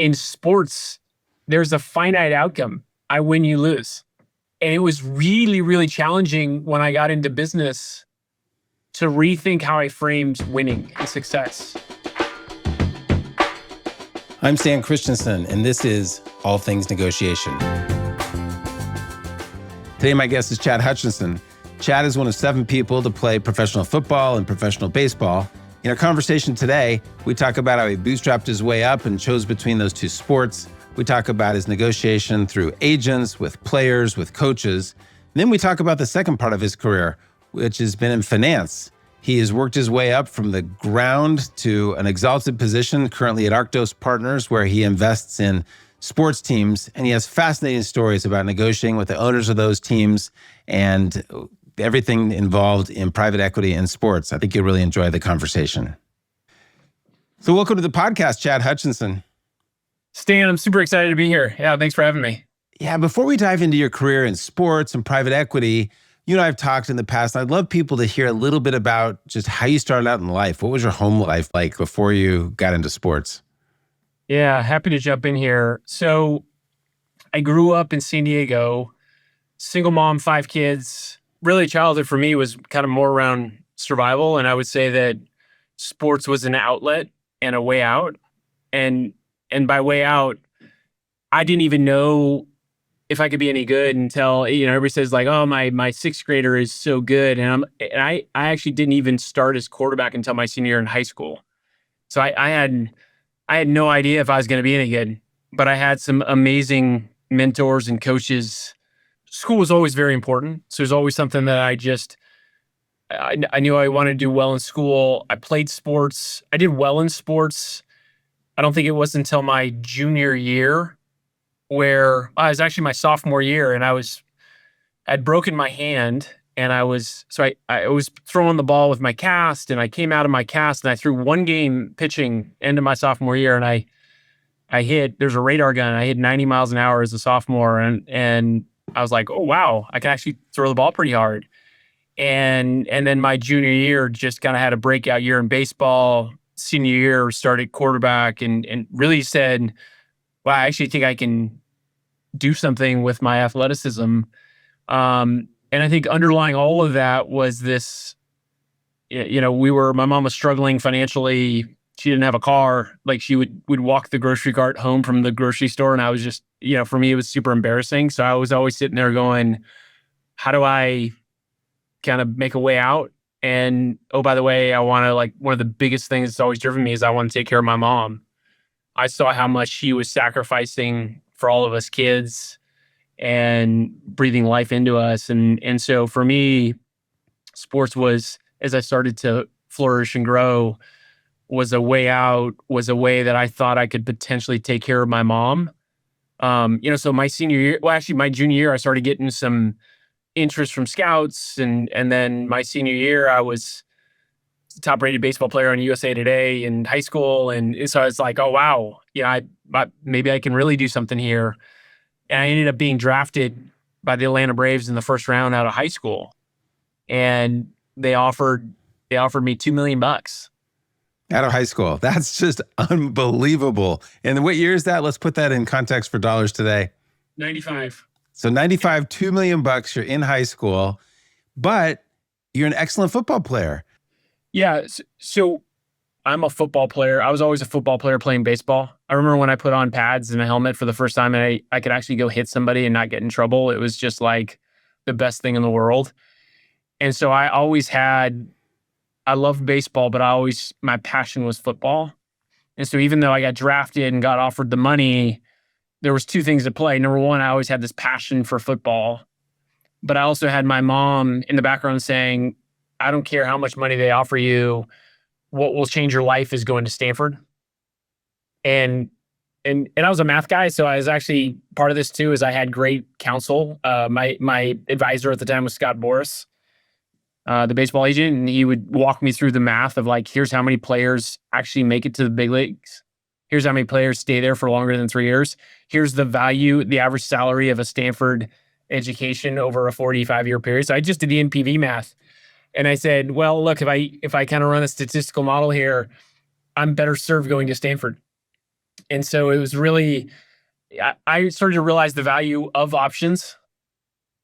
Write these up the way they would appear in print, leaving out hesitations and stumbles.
in sports, there's a finite outcome. I win, you lose. And it was really, really challenging when I got into business to rethink how I framed winning and success. I'm Stan Christensen, and this is All Things Negotiation. Today, my guest is Chad Hutchinson. Chad is one of 7 people to play professional football and professional baseball. In our conversation today, we talk about how he bootstrapped his way up and chose between those 2 sports. We talk about his negotiation through agents, with players, with coaches. And then we talk about the second part of his career, which has been in finance. He has worked his way up from the ground to an exalted position currently at Arctos Partners, where he invests in sports teams. And he has fascinating stories about negotiating with the owners of those teams and everything involved in private equity and sports. I think you'll really enjoy the conversation. So welcome to the podcast, Chad Hutchinson. Stan, I'm super excited to be here. Yeah, thanks for having me. Yeah, before we dive into your career in sports and private equity, you and I have talked in the past. I'd love people to hear a little bit about just how you started out in life. What was your home life like before you got into sports? Yeah, happy to jump in here. So I grew up in San Diego, single mom, 5 kids. Really, childhood for me was kind of more around survival. And I would say that sports was an outlet and a way out. And by way out, I didn't even know if I could be any good until, everybody says like, oh, my 6th grader is so good. And I actually didn't even start as quarterback until my senior year in high school. So I had no idea if I was going to be any good, but I had some amazing mentors and coaches. School was always very important. So there's always something that I knew I wanted to do well in school. I played sports. I did well in sports. I don't think it was until my junior year where I was actually my sophomore year and I'd broken my hand and I was throwing the ball with my cast and I came out of my cast and I threw 1 game pitching into my sophomore year and I hit, there's a radar gun. I hit 90 miles an hour as a sophomore and I was like, oh, wow, I can actually throw the ball pretty hard. And then my junior year just kind of had a breakout year in baseball. Senior year started quarterback and really said, wow, I actually think I can do something with my athleticism. And I think underlying all of that was this, my mom was struggling financially. She didn't have a car. Like she would walk the grocery cart home from the grocery store. And I was just, for me, it was super embarrassing. So I was always sitting there going, how do I kind of make a way out? And, oh, by the way, I want to one of the biggest things that's always driven me is I want to take care of my mom. I saw how much she was sacrificing for all of us kids and breathing life into us. And so for me, sports was, as I started to flourish and grow, was a way out, was a way that I thought I could potentially take care of my mom. So my senior year, my junior year, I started getting some interest from scouts. And then my senior year, I was top-rated baseball player on USA Today in high school. And so I was like, oh, wow, maybe I can really do something here. And I ended up being drafted by the Atlanta Braves in the first round out of high school. And they offered me $2 million. Out of high school. That's just unbelievable. And what year is that? Let's put that in context for dollars today. 95. So 95, $2 million, you're in high school, but you're an excellent football player. Yeah. So I'm a football player. I was always a football player playing baseball. I remember when I put on pads and a helmet for the first time and I could actually go hit somebody and not get in trouble. It was just like the best thing in the world. And so I loved baseball, but my passion was football. And so even though I got drafted and got offered the money, there was 2 things at play. Number one, I always had this passion for football, but I also had my mom in the background saying, I don't care how much money they offer you. What will change your life is going to Stanford. And I was a math guy, so I was actually part of this too. Is I had great counsel. My advisor at the time was Boris, the baseball agent, and he would walk me through the math of here's how many players actually make it to the big leagues. Here's how many players stay there for longer than 3 years. Here's the value, the average salary of a Stanford education over a 45-year period. So I just did the NPV math. And I said, well, look, if I kind of run a statistical model here, I'm better served going to Stanford. And so it was really, I started to realize the value of options,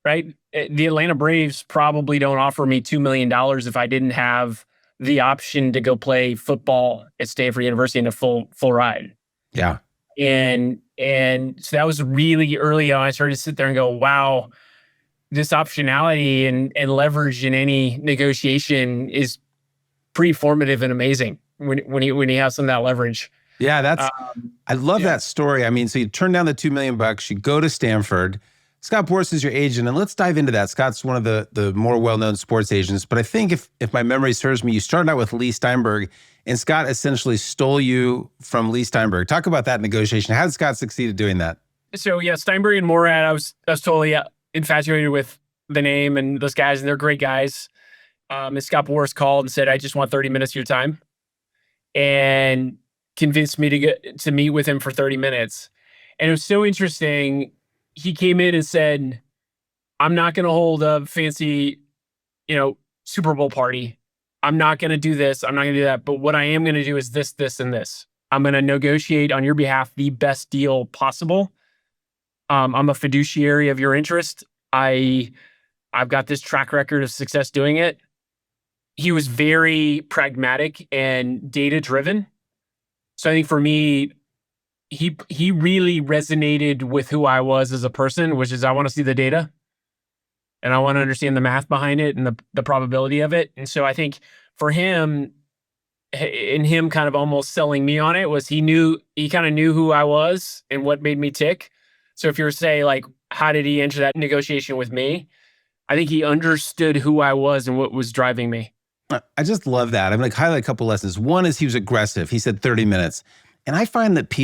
right? The Atlanta Braves probably don't offer me $2 million if I didn't have the option to go play football at Stanford University in a full ride. Yeah. And so that was really early on. I started to sit there and go, wow, this optionality and leverage in any negotiation is pretty formative and amazing when you have some of that leverage. Yeah, I love Yeah. that story. I mean, so you turn down the $2 million, you go to Stanford. Scott Boris is your agent, and let's dive into that. Scott's one of the more well-known sports agents, but I think if my memory serves me, you started out with Lee Steinberg, and Scott essentially stole you from Lee Steinberg. Talk about that negotiation. How did Scott succeed at doing that? So yeah, Steinberg and Morad, I was totally infatuated with the name and those guys, and they're great guys. And Scott Boris called and said, "I just want 30 minutes of your time," and convinced me to meet with him for 30 minutes. And it was so interesting. He came in and said, "I'm not going to hold a fancy, Super Bowl party. I'm not going to do this. I'm not going to do that. But what I am going to do is this, this, and this. I'm going to negotiate on your behalf the best deal possible. I'm a fiduciary of your interest. I've got this track record of success doing it." He was very pragmatic and data driven. So I think for me, he really resonated with who I was as a person, which is I want to see the data and I want to understand the math behind it and the probability of it. And so I think for him, and him kind of almost selling me on it, was he kind of knew who I was and what made me tick. So if you were to say, like, how did he enter that negotiation with me? I think he understood who I was and what was driving me. I just love that. I'm going to highlight a couple lessons. One is he was aggressive. He said 30 minutes. And I find that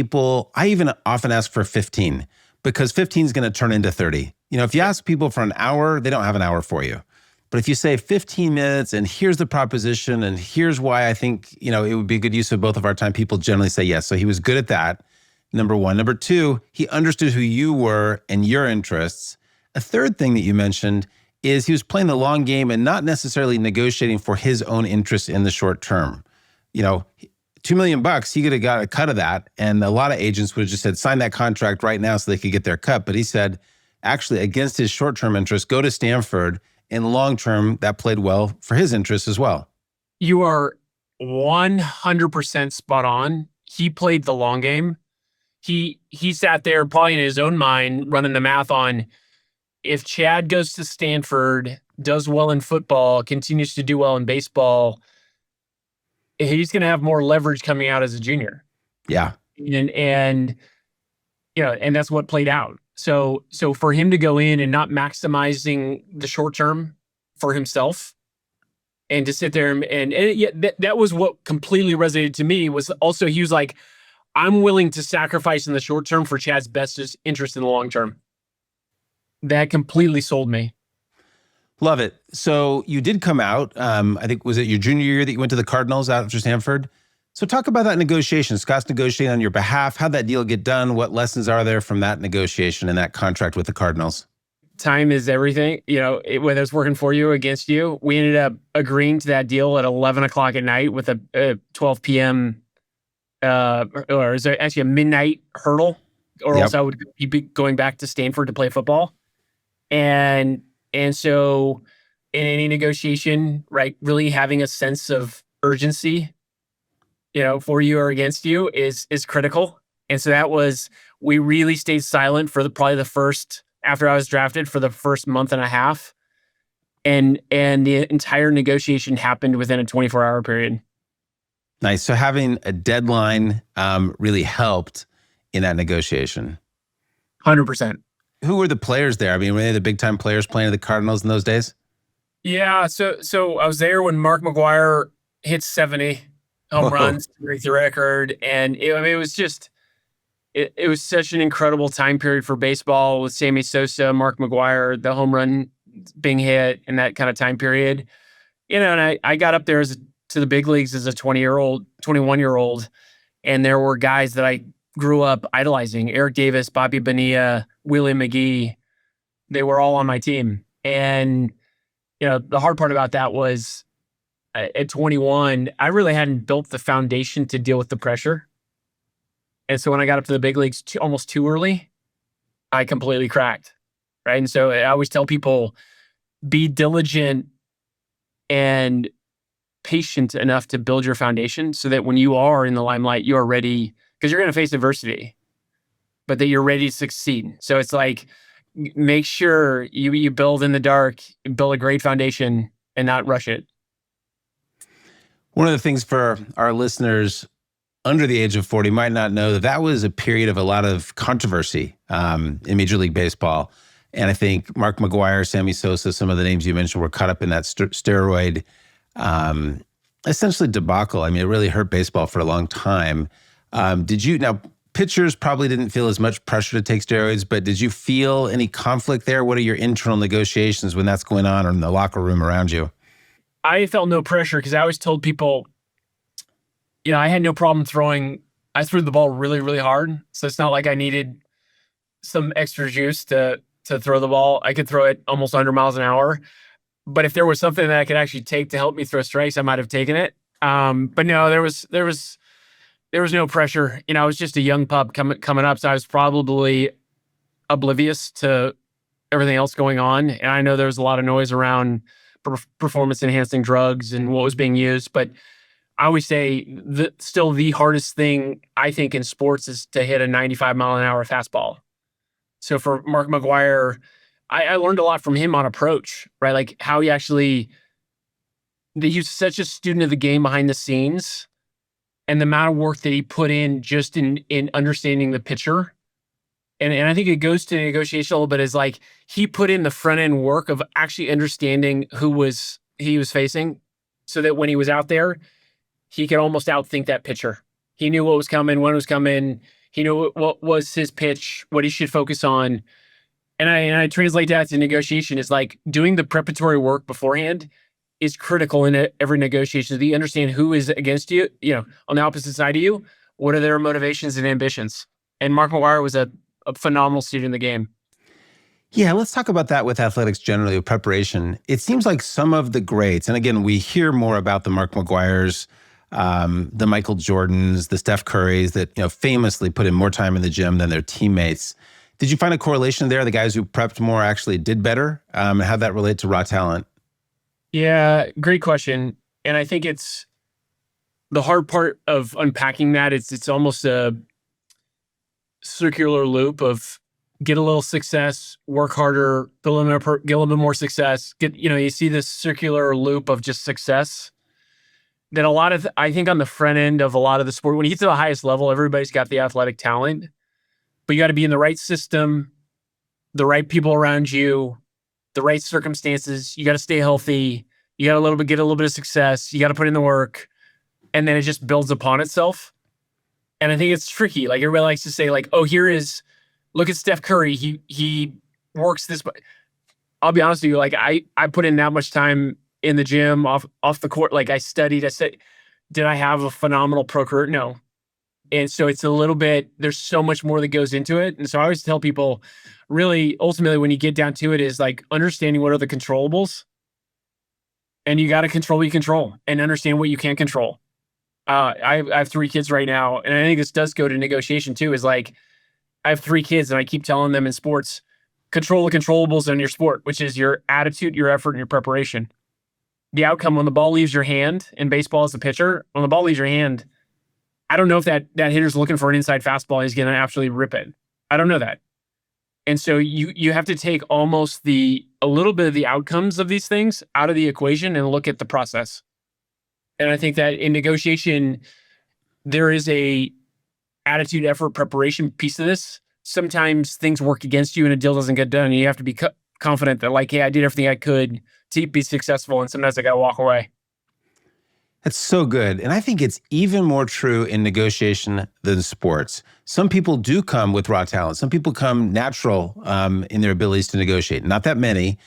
I even often ask for 15 because 15 is going to turn into 30. If you ask people for an hour, they don't have an hour for you. But if you say 15 minutes and here's the proposition and here's why I think, it would be a good use of both of our time, people generally say yes. So he was good at that. Number one. Number two, he understood who you were and your interests. A third thing that you mentioned is he was playing the long game and not necessarily negotiating for his own interest in the short term. $2 million, he could have got a cut of that. And a lot of agents would have just said, sign that contract right now so they could get their cut. But he said, actually, against his short-term interest, go to Stanford. And long-term, that played well for his interests as well. You are 100% spot on. He played the long game. He sat there probably in his own mind running the math on, if Chad goes to Stanford, does well in football, continues to do well in baseball, he's going to have more leverage coming out as a junior. Yeah. And that's what played out. So for him to go in and not maximizing the short term for himself and to sit there and that was what completely resonated to me. Was also, he was like, I'm willing to sacrifice in the short term for Chad's best interest in the long term. That completely sold me. Love it. So you did come out, I think, was it your junior year that you went to the Cardinals after Stanford? So talk about that negotiation. Scott's negotiating on your behalf. How'd that deal get done? What lessons are there from that negotiation and that contract with the Cardinals? Time is everything, whether it's working for you or against you. We ended up agreeing to that deal at 11 o'clock at night with a 12 p.m. Or is there actually a midnight hurdle, or else I would be going back to Stanford to play football. And so in any negotiation, right, really having a sense of urgency, for you or against you is critical. And so we really stayed silent for probably the first, after I was drafted, for the first month and a half. And the entire negotiation happened within a 24-hour period. Nice. So having a deadline really helped in that negotiation. 100%. Who were the players there? I mean, were they the big-time players playing at the Cardinals in those days? Yeah, so I was there when Mark McGuire hit 70 home runs to break the record, and it was just it was such an incredible time period for baseball with Sammy Sosa, Mark McGuire, the home run being hit in that kind of time period. And I got up there to the big leagues as a 21-year-old, and there were guys that I grew up idolizing: Eric Davis, Bobby Bonilla, Willie McGee. They were all on my team. And the hard part about that was at 21, I really hadn't built the foundation to deal with the pressure. And so when I got up to the big leagues almost too early, I completely cracked. Right. And so I always tell people, be diligent and patient enough to build your foundation so that when you are in the limelight, you are ready, because you're going to face adversity, but that you're ready to succeed. So it's like, make sure you build in the dark, build a great foundation and not rush it. One of the things for our listeners under the age of 40 might not know that was a period of a lot of controversy in Major League Baseball. And I think Mark McGuire, Sammy Sosa, some of the names you mentioned were caught up in that steroid essentially debacle. I mean, it really hurt baseball for a long time. Now, pitchers probably didn't feel as much pressure to take steroids, but did you feel any conflict there? What are your internal negotiations when that's going on or in the locker room around you? I felt no pressure because I always told people, I had no problem throwing. I threw the ball really, really hard. So it's not like I needed some extra juice to throw the ball. I could throw it almost 100 miles an hour. But if there was something that I could actually take to help me throw strikes, I might have taken it. But no, there was no pressure. I was just a young pup coming up. So I was probably oblivious to everything else going on. And I know there was a lot of noise around performance enhancing drugs and what was being used. But I always say still the hardest thing I think in sports is to hit a 95 mile an hour fastball. So for Mark McGuire, I learned a lot from him on approach, right? Like how he's such a student of the game behind the scenes, and the amount of work that he put in just in understanding the pitcher. And I think it goes to negotiation a little bit, is like he put in the front end work of actually understanding he was facing, so that when he was out there, he could almost outthink that pitcher. He knew what was coming, when it was coming. He knew what was his pitch, what he should focus on. And I translate that to negotiation. Is like doing the preparatory work beforehand is critical in every negotiation. So you understand who is against you, on the opposite side of you. What are their motivations and ambitions? And Mark McGuire was a phenomenal student in the game. Yeah, let's talk about that with athletics generally, with preparation. It seems like some of the greats, and again, we hear more about the Mark McGuires, the Michael Jordans, the Steph Currys that famously put in more time in the gym than their teammates. Did you find a correlation there? The guys who prepped more actually did better? And how'd that relate to raw talent? Yeah, great question. And I think it's the hard part of unpacking that. It's almost a circular loop of get a little success, work harder, get a little bit more success. You see this circular loop of just success. That I think on the front end of a lot of the sport, when you get to the highest level, everybody's got the athletic talent, but you got to be in the right system, the right people around you, the right circumstances. You got to stay healthy. You got to get a little bit of success. You got to put in the work, and then it just builds upon itself. And I think it's tricky. Like everybody likes to say, like, "Oh, look at Steph Curry. He works this." But I'll be honest with you. Like I put in that much time in the gym, off the court. Like I studied. Did I have a phenomenal pro career? No. And so it's a little bit, there's so much more that goes into it. And so I always tell people, really, ultimately, when you get down to it, is like understanding what are the controllables. And you got to control what you control and understand what you can't control. I have 3 kids right now. And I think this does go to negotiation too, is like, I have 3 kids and I keep telling them in sports, control the controllables in your sport, which is your attitude, your effort, and your preparation. The outcome when the ball leaves your hand in baseball as a pitcher, when the ball leaves your hand, I don't know if that hitter's looking for an inside fastball. He's going to absolutely rip it. I don't know that. And so you have to take almost a little bit of the outcomes of these things out of the equation and look at the process. And I think that in negotiation, there is a attitude, effort, preparation piece of this. Sometimes things work against you and a deal doesn't get done. And you have to be confident that like, hey, I did everything I could to be successful. And sometimes I got to walk away. That's so good. And I think it's even more true in negotiation than sports. Some people do come with raw talent. Some people come natural in their abilities to negotiate. Not that many.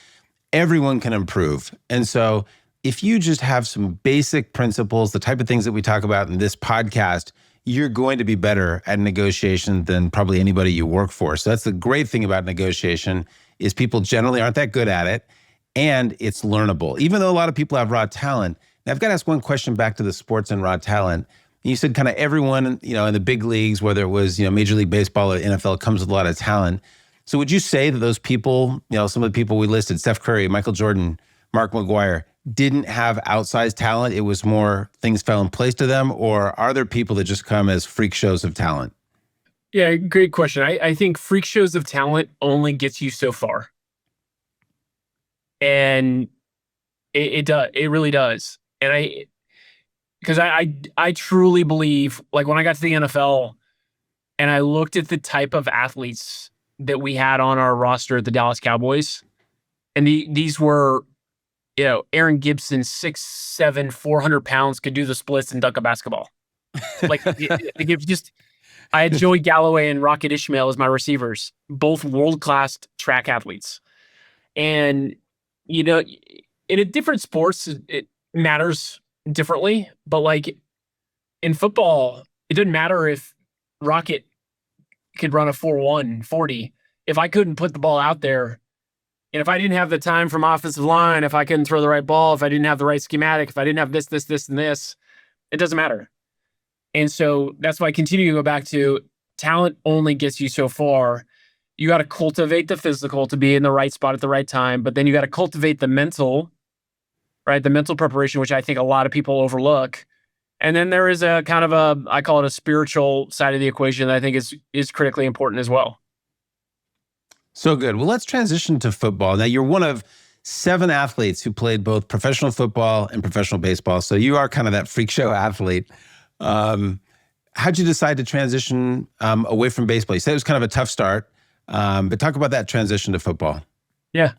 Everyone can improve. And so if you just have some basic principles, the type of things that we talk about in this podcast, you're going to be better at negotiation than probably anybody you work for. So that's the great thing about negotiation, is people generally aren't that good at it, and it's learnable. Even though a lot of people have raw talent. Now, I've got to ask one question back to the sports and raw talent. You said kind of everyone, in the big leagues, whether it was, Major League Baseball or NFL, comes with a lot of talent. So would you say that those people, some of the people we listed, Steph Curry, Michael Jordan, Mark McGuire, didn't have outsized talent? It was more things fell in place to them? Or are there people that just come as freak shows of talent? Yeah, great question. I think freak shows of talent only gets you so far. And it does. It really does. And because I truly believe, like when I got to the NFL and I looked at the type of athletes that we had on our roster at the Dallas Cowboys, and these were, Aaron Gibson, 6'7", 400 pounds, could do the splits and dunk a basketball. Like I had Joey Galloway and Rocket Ishmael as my receivers, both world-class track athletes. And, in a different sports, it matters differently. But like in football, it didn't matter if Rocket could run a 4.1 40. If I couldn't put the ball out there, and if I didn't have the time from offensive line, if I couldn't throw the right ball, if I didn't have the right schematic, if I didn't have this, and this, it doesn't matter. And so that's why I continue to go back to talent only gets you so far. You got to cultivate the physical to be in the right spot at the right time, but then you got to cultivate the mental, right? The mental preparation, which I think a lot of people overlook. And then there is a kind of I call it a spiritual side of the equation that I think is critically important as well. So good. Well, let's transition to football. Now, you're one of 7 athletes who played both professional football and professional baseball. So you are kind of that freak show athlete. How'd you decide to transition away from baseball? You said it was kind of a tough start, but talk about that transition to football. Yeah.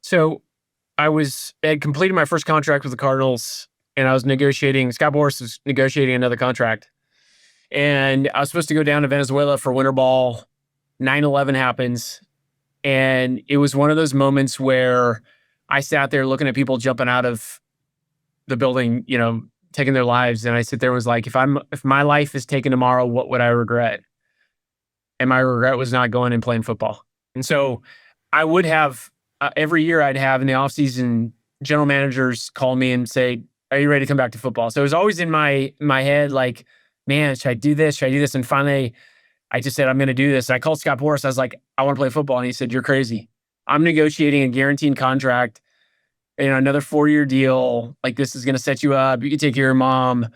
So I had completed my first contract with the Cardinals, and I was negotiating. Scott Boris was negotiating another contract, and I was supposed to go down to Venezuela for winter ball. 9/11 happens, and it was one of those moments where I sat there looking at people jumping out of the building, taking their lives, and I sit there and was like, if my life is taken tomorrow, what would I regret? And my regret was not going and playing football. And so I would have every year I'd have in the offseason, general managers call me and say, are you ready to come back to football? So it was always in my head, like, man, should I do this? Should I do this? And finally, I just said, I'm going to do this. And I called Scott Boris. I was like, I want to play football. And he said, you're crazy. I'm negotiating a guaranteed contract, another 4-year deal. Like, this is going to set you up. You can take care of your mom.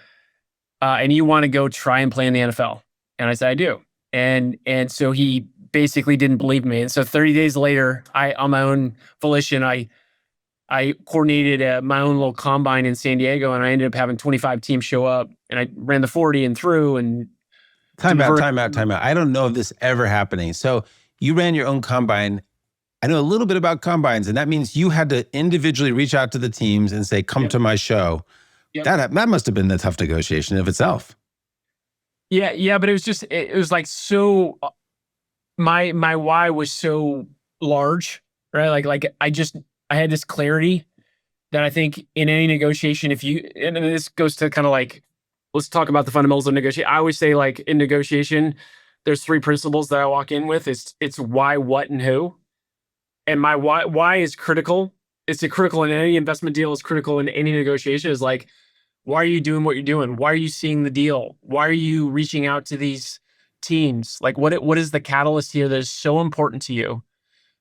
And you want to go try and play in the NFL. And I said, I do. And so he basically didn't believe me. And so 30 days later, on my own volition, I coordinated my own little combine in San Diego, and I ended up having 25 teams show up, and I ran the 40 and through. And Time out. I don't know of this ever happening. So you ran your own combine. I know a little bit about combines, and that means you had to individually reach out to the teams and say, come to my show. Yep. That must have been a tough negotiation of itself. Yeah, but it was like so, my why was so large, right? Like I had this clarity that I think in any negotiation, and this goes to kind of like, let's talk about the fundamentals of negotiation. I always say, like, in negotiation, there's 3 principles that I walk in with. It's why, what, and who. And my why is critical. It's critical in any investment deal. It's critical in any negotiation. Is like, why are you doing what you're doing? Why are you seeing the deal? Why are you reaching out to these teams? Like, what is the catalyst here that is so important to you?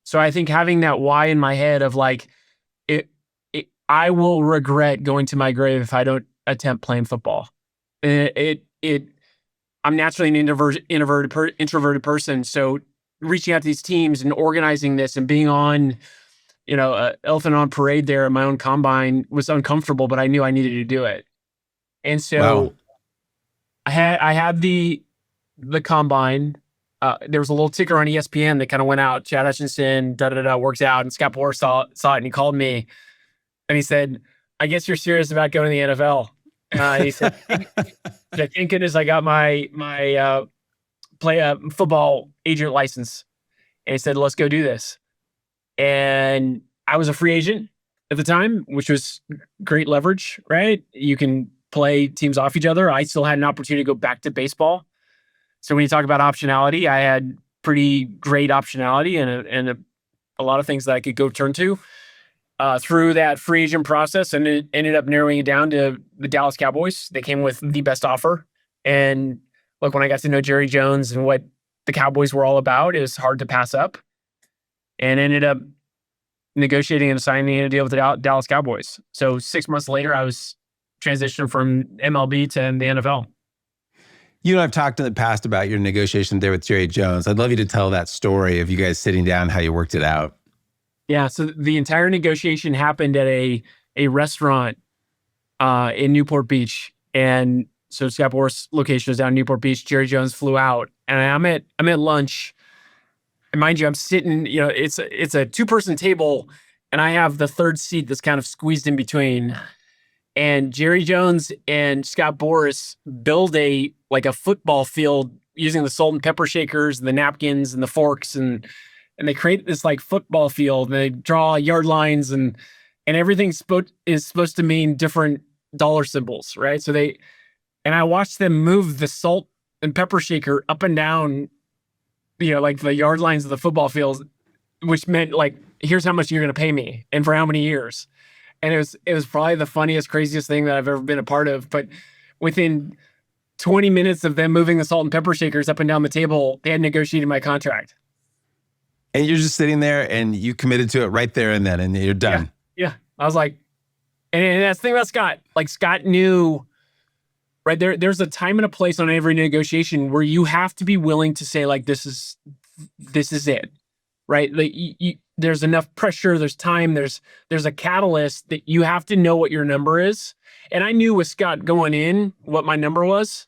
So I think having that why in my head of like, I will regret going to my grave if I don't attempt playing football. I'm naturally an introverted person. So reaching out to these teams and organizing this and being on, elephant on parade there at my own combine was uncomfortable, but I knew I needed to do it. And so wow. I had the combine. There was a little ticker on ESPN that kind of went out, Chad Hutchinson, works out. And Scott Boris saw it and he called me and he said, I guess you're serious about going to the NFL. He said, thank goodness I got my football agent license. And he said, let's go do this. And I was a free agent at the time, which was great leverage, right? You can play teams off each other. I still had an opportunity to go back to baseball. So when you talk about optionality, I had pretty great optionality and a lot of things that I could go turn to through that free agent process. And it ended up narrowing it down to the Dallas Cowboys. They came with the best offer And look, when I got to know Jerry Jones and what the Cowboys were all about, it was hard to pass up, and ended up negotiating and signing a deal with the Dallas Cowboys. So 6 months later, I was transitioned from MLB to the NFL. You and I've talked in the past about your negotiation there with Jerry Jones. I'd love you to tell that story of you guys sitting down, how you worked it out. Yeah, so the entire negotiation happened at a restaurant in Newport Beach, and so Scott Boris location is down in Newport Beach. Jerry Jones flew out, and I'm at lunch. And mind you, I'm sitting. It's a 2-person table, and I have the third seat that's kind of squeezed in between. And Jerry Jones and Scott Boris build a football field using the salt and pepper shakers and the napkins and the forks, and they create this football field, and they draw yard lines, and everything is supposed to mean different dollar symbols, right? And I watched them move the salt and pepper shaker up and down, the yard lines of the football field, which meant here's how much you're going to pay me and for how many years. And it was probably the funniest, craziest thing that I've ever been a part of. But within 20 minutes of them moving the salt and pepper shakers up and down the table, they had negotiated my contract. And you're just sitting there and you committed to it right there and then, and you're done. Yeah. I was like, and that's the thing about Scott. Scott knew, right? There's a time and a place on every negotiation where you have to be willing to say, this is it, right? There's enough pressure, there's time, there's a catalyst that you have to know what your number is. And I knew with Scott going in what my number was,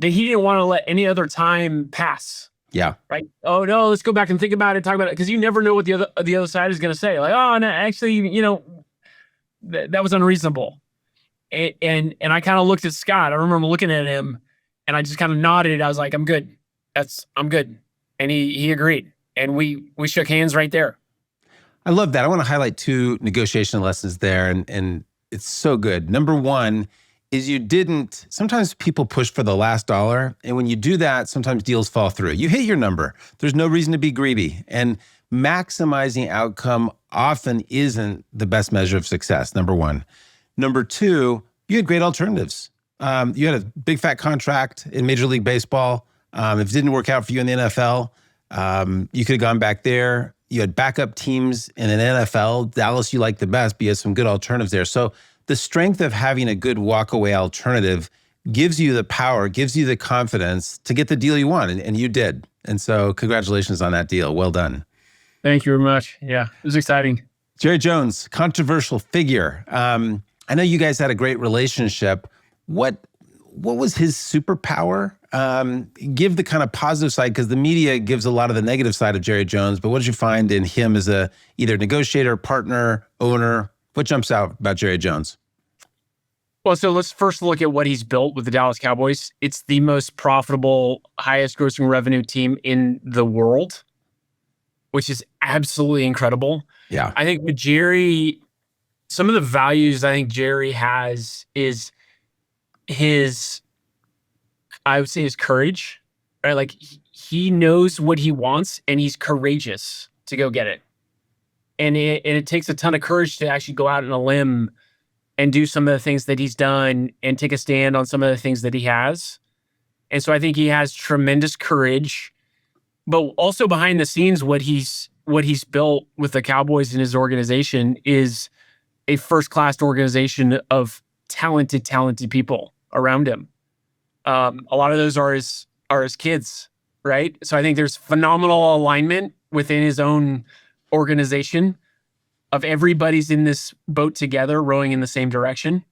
that he didn't want to let any other time pass. Yeah. Right. Oh no, let's go back and think about it, talk about it, because you never know what the other side is going to say. Oh no, actually, that was unreasonable. And I kind of looked at Scott. I remember looking at him, and I just kind of nodded. I was like, I'm good. I'm good. And he agreed. And we shook hands right there. I love that. I want to highlight 2 negotiation lessons there, and it's so good. Number 1 is sometimes people push for the last dollar, and when you do that, sometimes deals fall through. You hit your number. There's no reason to be greedy, and maximizing outcome often isn't the best measure of success, number 1. Number 2, you had great alternatives. You had a big fat contract in Major League Baseball. If it didn't work out for you in the NFL, you could have gone back there. You had backup teams in an NFL. Dallas, you liked the best, but you had some good alternatives there. So the strength of having a good walkaway alternative gives you the power, gives you the confidence to get the deal you want, and you did. And so congratulations on that deal. Well done. Thank you very much. Yeah, it was exciting. Jerry Jones, controversial figure. I know you guys had a great relationship. What was his superpower? Give the kind of positive side, because the media gives a lot of the negative side of Jerry Jones, but what did you find in him as a either negotiator, partner, owner? What jumps out about Jerry Jones? Well, so let's first look at what he's built with the Dallas Cowboys. It's the most profitable, highest grossing revenue team in the world, which is absolutely incredible. Yeah. I think with Jerry, some of the values I think Jerry has is I would say his courage, right? He knows what he wants, and he's courageous to go get it. And it takes a ton of courage to actually go out on a limb and do some of the things that he's done and take a stand on some of the things that he has. And so I think he has tremendous courage, but also behind the scenes, what he's built with the Cowboys and his organization is a first-class organization of talented people around him. A lot of those are his kids, right? So I think there's phenomenal alignment within his own organization of everybody's in this boat together, rowing in the same direction.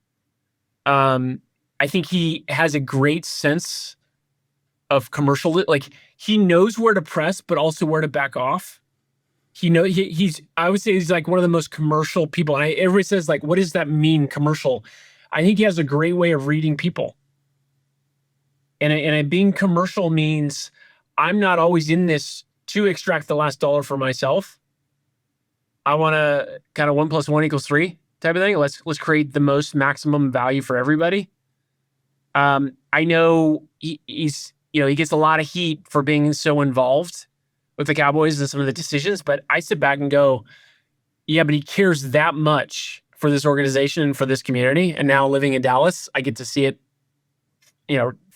I think he has a great sense of commercial, he knows where to press, but also where to back off. I would say he's one of the most commercial people. And everybody says what does that mean, commercial? I think he has a great way of reading people. And being commercial means I'm not always in this to extract the last dollar for myself. I want to kind of 1 + 1 = 3 type of thing. Let's create the most maximum value for everybody. I know he gets a lot of heat for being so involved with the Cowboys and some of the decisions, but I sit back and go, yeah, but he cares that much for this organization and for this community. And now living in Dallas, I get to see it,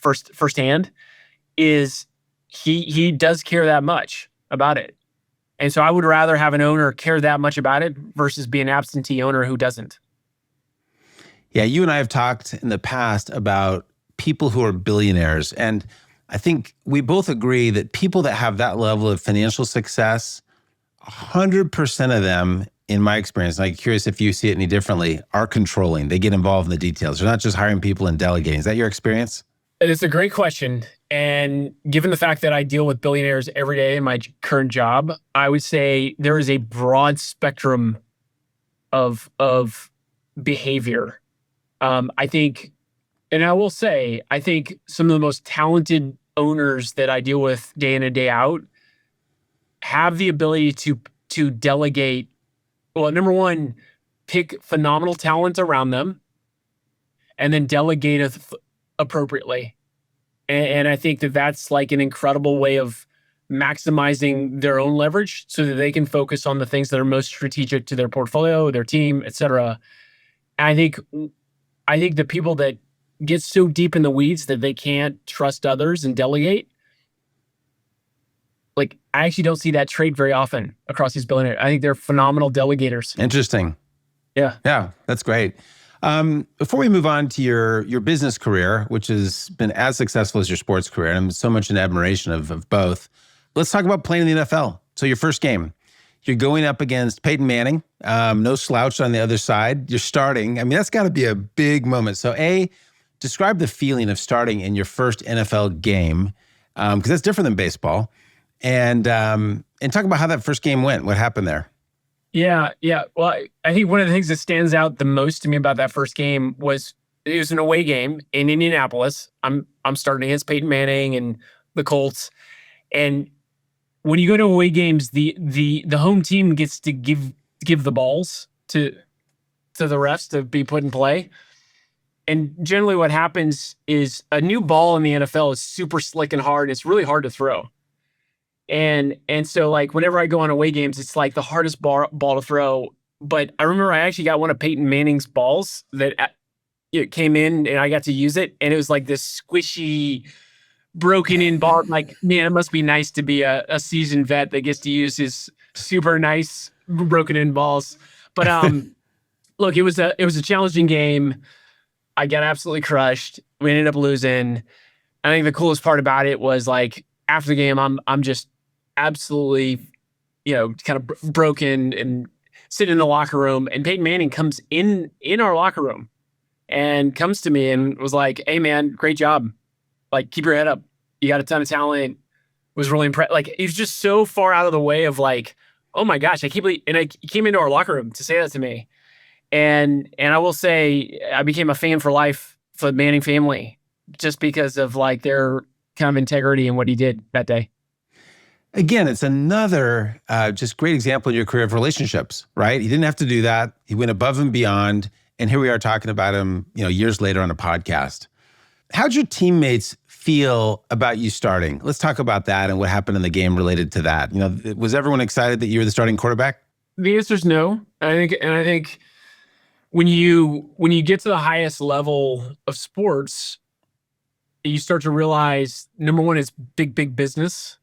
firsthand, is he does care that much about it. And so I would rather have an owner care that much about it versus be an absentee owner who doesn't. Yeah, you and I have talked in the past about people who are billionaires. And I think we both agree that people that have that level of financial success, 100% of them, in my experience, and I'm curious if you see it any differently, are controlling. They get involved in the details. They're not just hiring people and delegating. Is that your experience? It's a great question. And given the fact that I deal with billionaires every day in my current job, I would say there is a broad spectrum of behavior. I think, and I will say, I think some of the most talented owners that I deal with day in and day out have the ability to delegate. Well, number one, pick phenomenal talent around them, and then delegate appropriately. And I think that that's like an incredible way of maximizing their own leverage so that they can focus on the things that are most strategic to their portfolio, their team, et cetera. And I think the people that get so deep in the weeds that they can't trust others and delegate, like, I actually don't see that trait very often across these billionaires. I think they're phenomenal delegators. Interesting. Yeah. Yeah, that's great. Before we move on to your business career, which has been as successful as your sports career, and I'm so much in admiration of both, let's talk about playing in the NFL. So your first game, you're going up against Peyton Manning, no slouch on the other side. You're starting. I mean, that's got to be a big moment. So describe the feeling of starting in your first NFL game, because that's different than baseball. And talk about how that first game went. What happened there? Yeah. Well, I think one of the things that stands out the most to me about that first game was it was an away game in Indianapolis. I'm starting against Peyton Manning and the Colts. And when you go to away games, the home team gets to give the balls to the refs to be put in play. And generally what happens is a new ball in the NFL is super slick and hard. It's really hard to throw. And so, like, whenever I go on away games, it's like the hardest ball to throw. But I remember I actually got one of Peyton Manning's balls that it came in and I got to use it. And it was like this squishy, broken in ball. Like, man, it must be nice to be a seasoned vet that gets to use his super nice broken in balls. But look, it was a challenging game. I got absolutely crushed. We ended up losing. I think the coolest part about it was, like, after the game, I'm just absolutely, kind of broken and sitting in the locker room. And Peyton Manning comes in our locker room and comes to me and was like, "Hey man, great job. Like, keep your head up. You got a ton of talent." Was really impressed. Like, he was just so far out of the way of, like, oh my gosh, he came into our locker room to say that to me. And I will say I became a fan for life for the Manning family just because of, like, their kind of integrity and what he did that day. Again, it's another just great example in your career of relationships, right? He didn't have to do that. He went above and beyond. And here we are talking about him, years later on a podcast. How'd your teammates feel about you starting? Let's talk about that and what happened in the game related to that. Was everyone excited that you were the starting quarterback? The answer is no. I think when you get to the highest level of sports, you start to realize, number one, it's big business.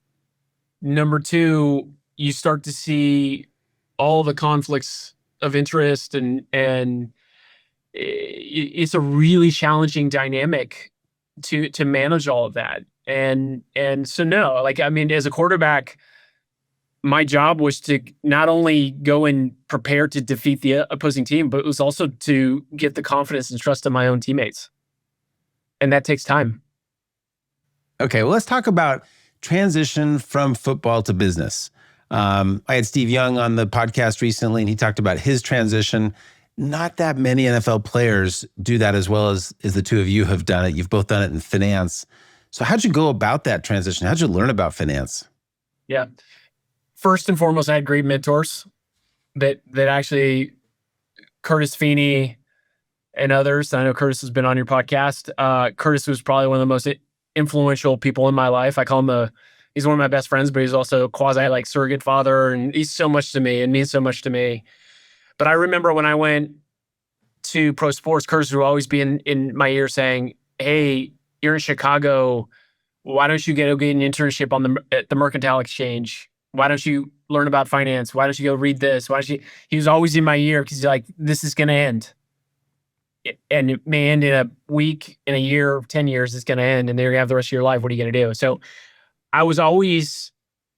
Number two, you start to see all the conflicts of interest, and it's a really challenging dynamic to manage all of that. And so no, like, I mean, as a quarterback, my job was to not only go and prepare to defeat the opposing team, but it was also to get the confidence and trust of my own teammates. And that takes time. Okay, well, let's talk about transition from football to business. I had Steve Young on the podcast recently, and he talked about his transition. Not that many NFL players do that as well as the two of you have done it. You've both done it in finance. So how'd you go about that transition? How'd you learn about finance? Yeah. First and foremost, I had great mentors that actually, Curtis Feeney and others. I know Curtis has been on your podcast. Curtis was probably one of the most influential people in my life. I call him he's one of my best friends, but he's also a quasi, like, surrogate father, and he's so much to me and means so much to me. But I remember when I went to pro sports, Curtis would always be in my ear saying, "Hey, you're in Chicago. Why don't you get an internship at the Mercantile Exchange? Why don't you learn about finance? Why don't you go read this? He was always in my ear because he's like, this is going to end. And it may end in a week, in a year, 10 years, it's going to end. And then you're going to have the rest of your life. What are you going to do? So I was always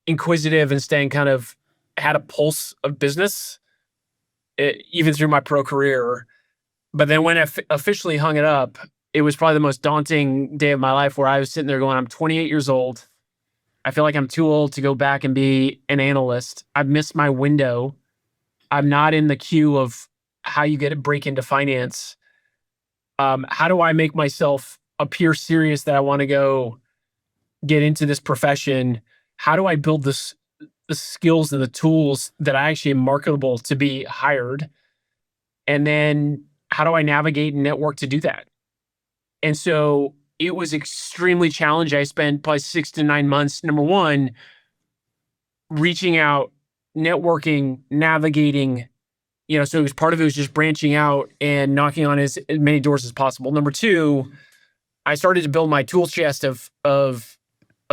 inquisitive and staying kind of, had a pulse of business, even through my pro career. But then when I officially hung it up, it was probably the most daunting day of my life where I was sitting there going, I'm 28 years old. I feel like I'm too old to go back and be an analyst. I've missed my window. I'm not in the queue of how you get a break into finance. How do I make myself appear serious that I want to go get into this profession? How do I build the skills and the tools that I actually am marketable to be hired? And then how do I navigate and network to do that? And so it was extremely challenging. I spent probably 6 to 9 months, number one, reaching out, networking, navigating, so part of it was just branching out and knocking on as many doors as possible. Number two, I started to build my tool chest of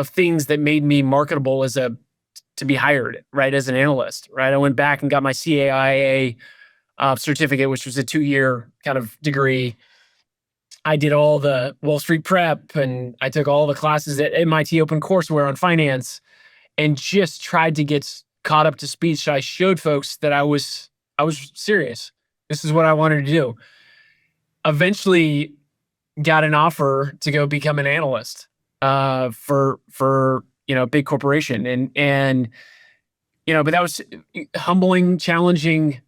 things that made me marketable to be hired, right, as an analyst, right? I went back and got my CAIA certificate, which was a 2-year kind of degree. I did all the Wall Street prep, and I took all the classes at MIT OpenCourseWare on finance, and just tried to get caught up to speed. So I showed folks that I was serious. This is what I wanted to do. Eventually got an offer to go become an analyst for a big corporation. And but that was humbling, challenging.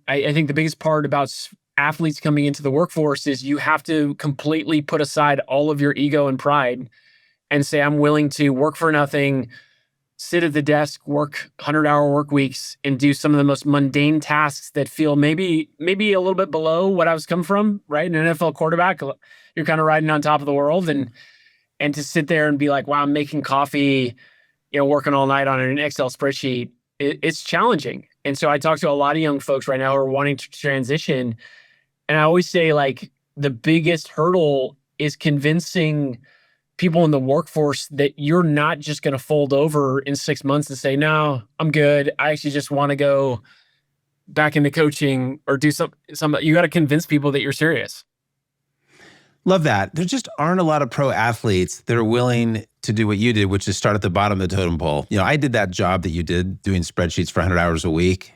I think the biggest part about athletes coming into the workforce is you have to completely put aside all of your ego and pride and say, I'm willing to work for nothing, sit at the desk, work 100-hour work weeks, and do some of the most mundane tasks that feel maybe a little bit below what I was coming from, right? An NFL quarterback, you're kind of riding on top of the world, and to sit there and be like, wow, I'm making coffee, working all night on an Excel spreadsheet, it's challenging. And so I talk to a lot of young folks right now who are wanting to transition. And I always say, like, the biggest hurdle is convincing people in the workforce that you're not just going to fold over in 6 months and say, no, I'm good. I actually just want to go back into coaching or do some. You got to convince people that you're serious. Love that. There just aren't a lot of pro athletes that are willing to do what you did, which is start at the bottom of the totem pole. I did that job that you did, doing spreadsheets for 100 hours a week,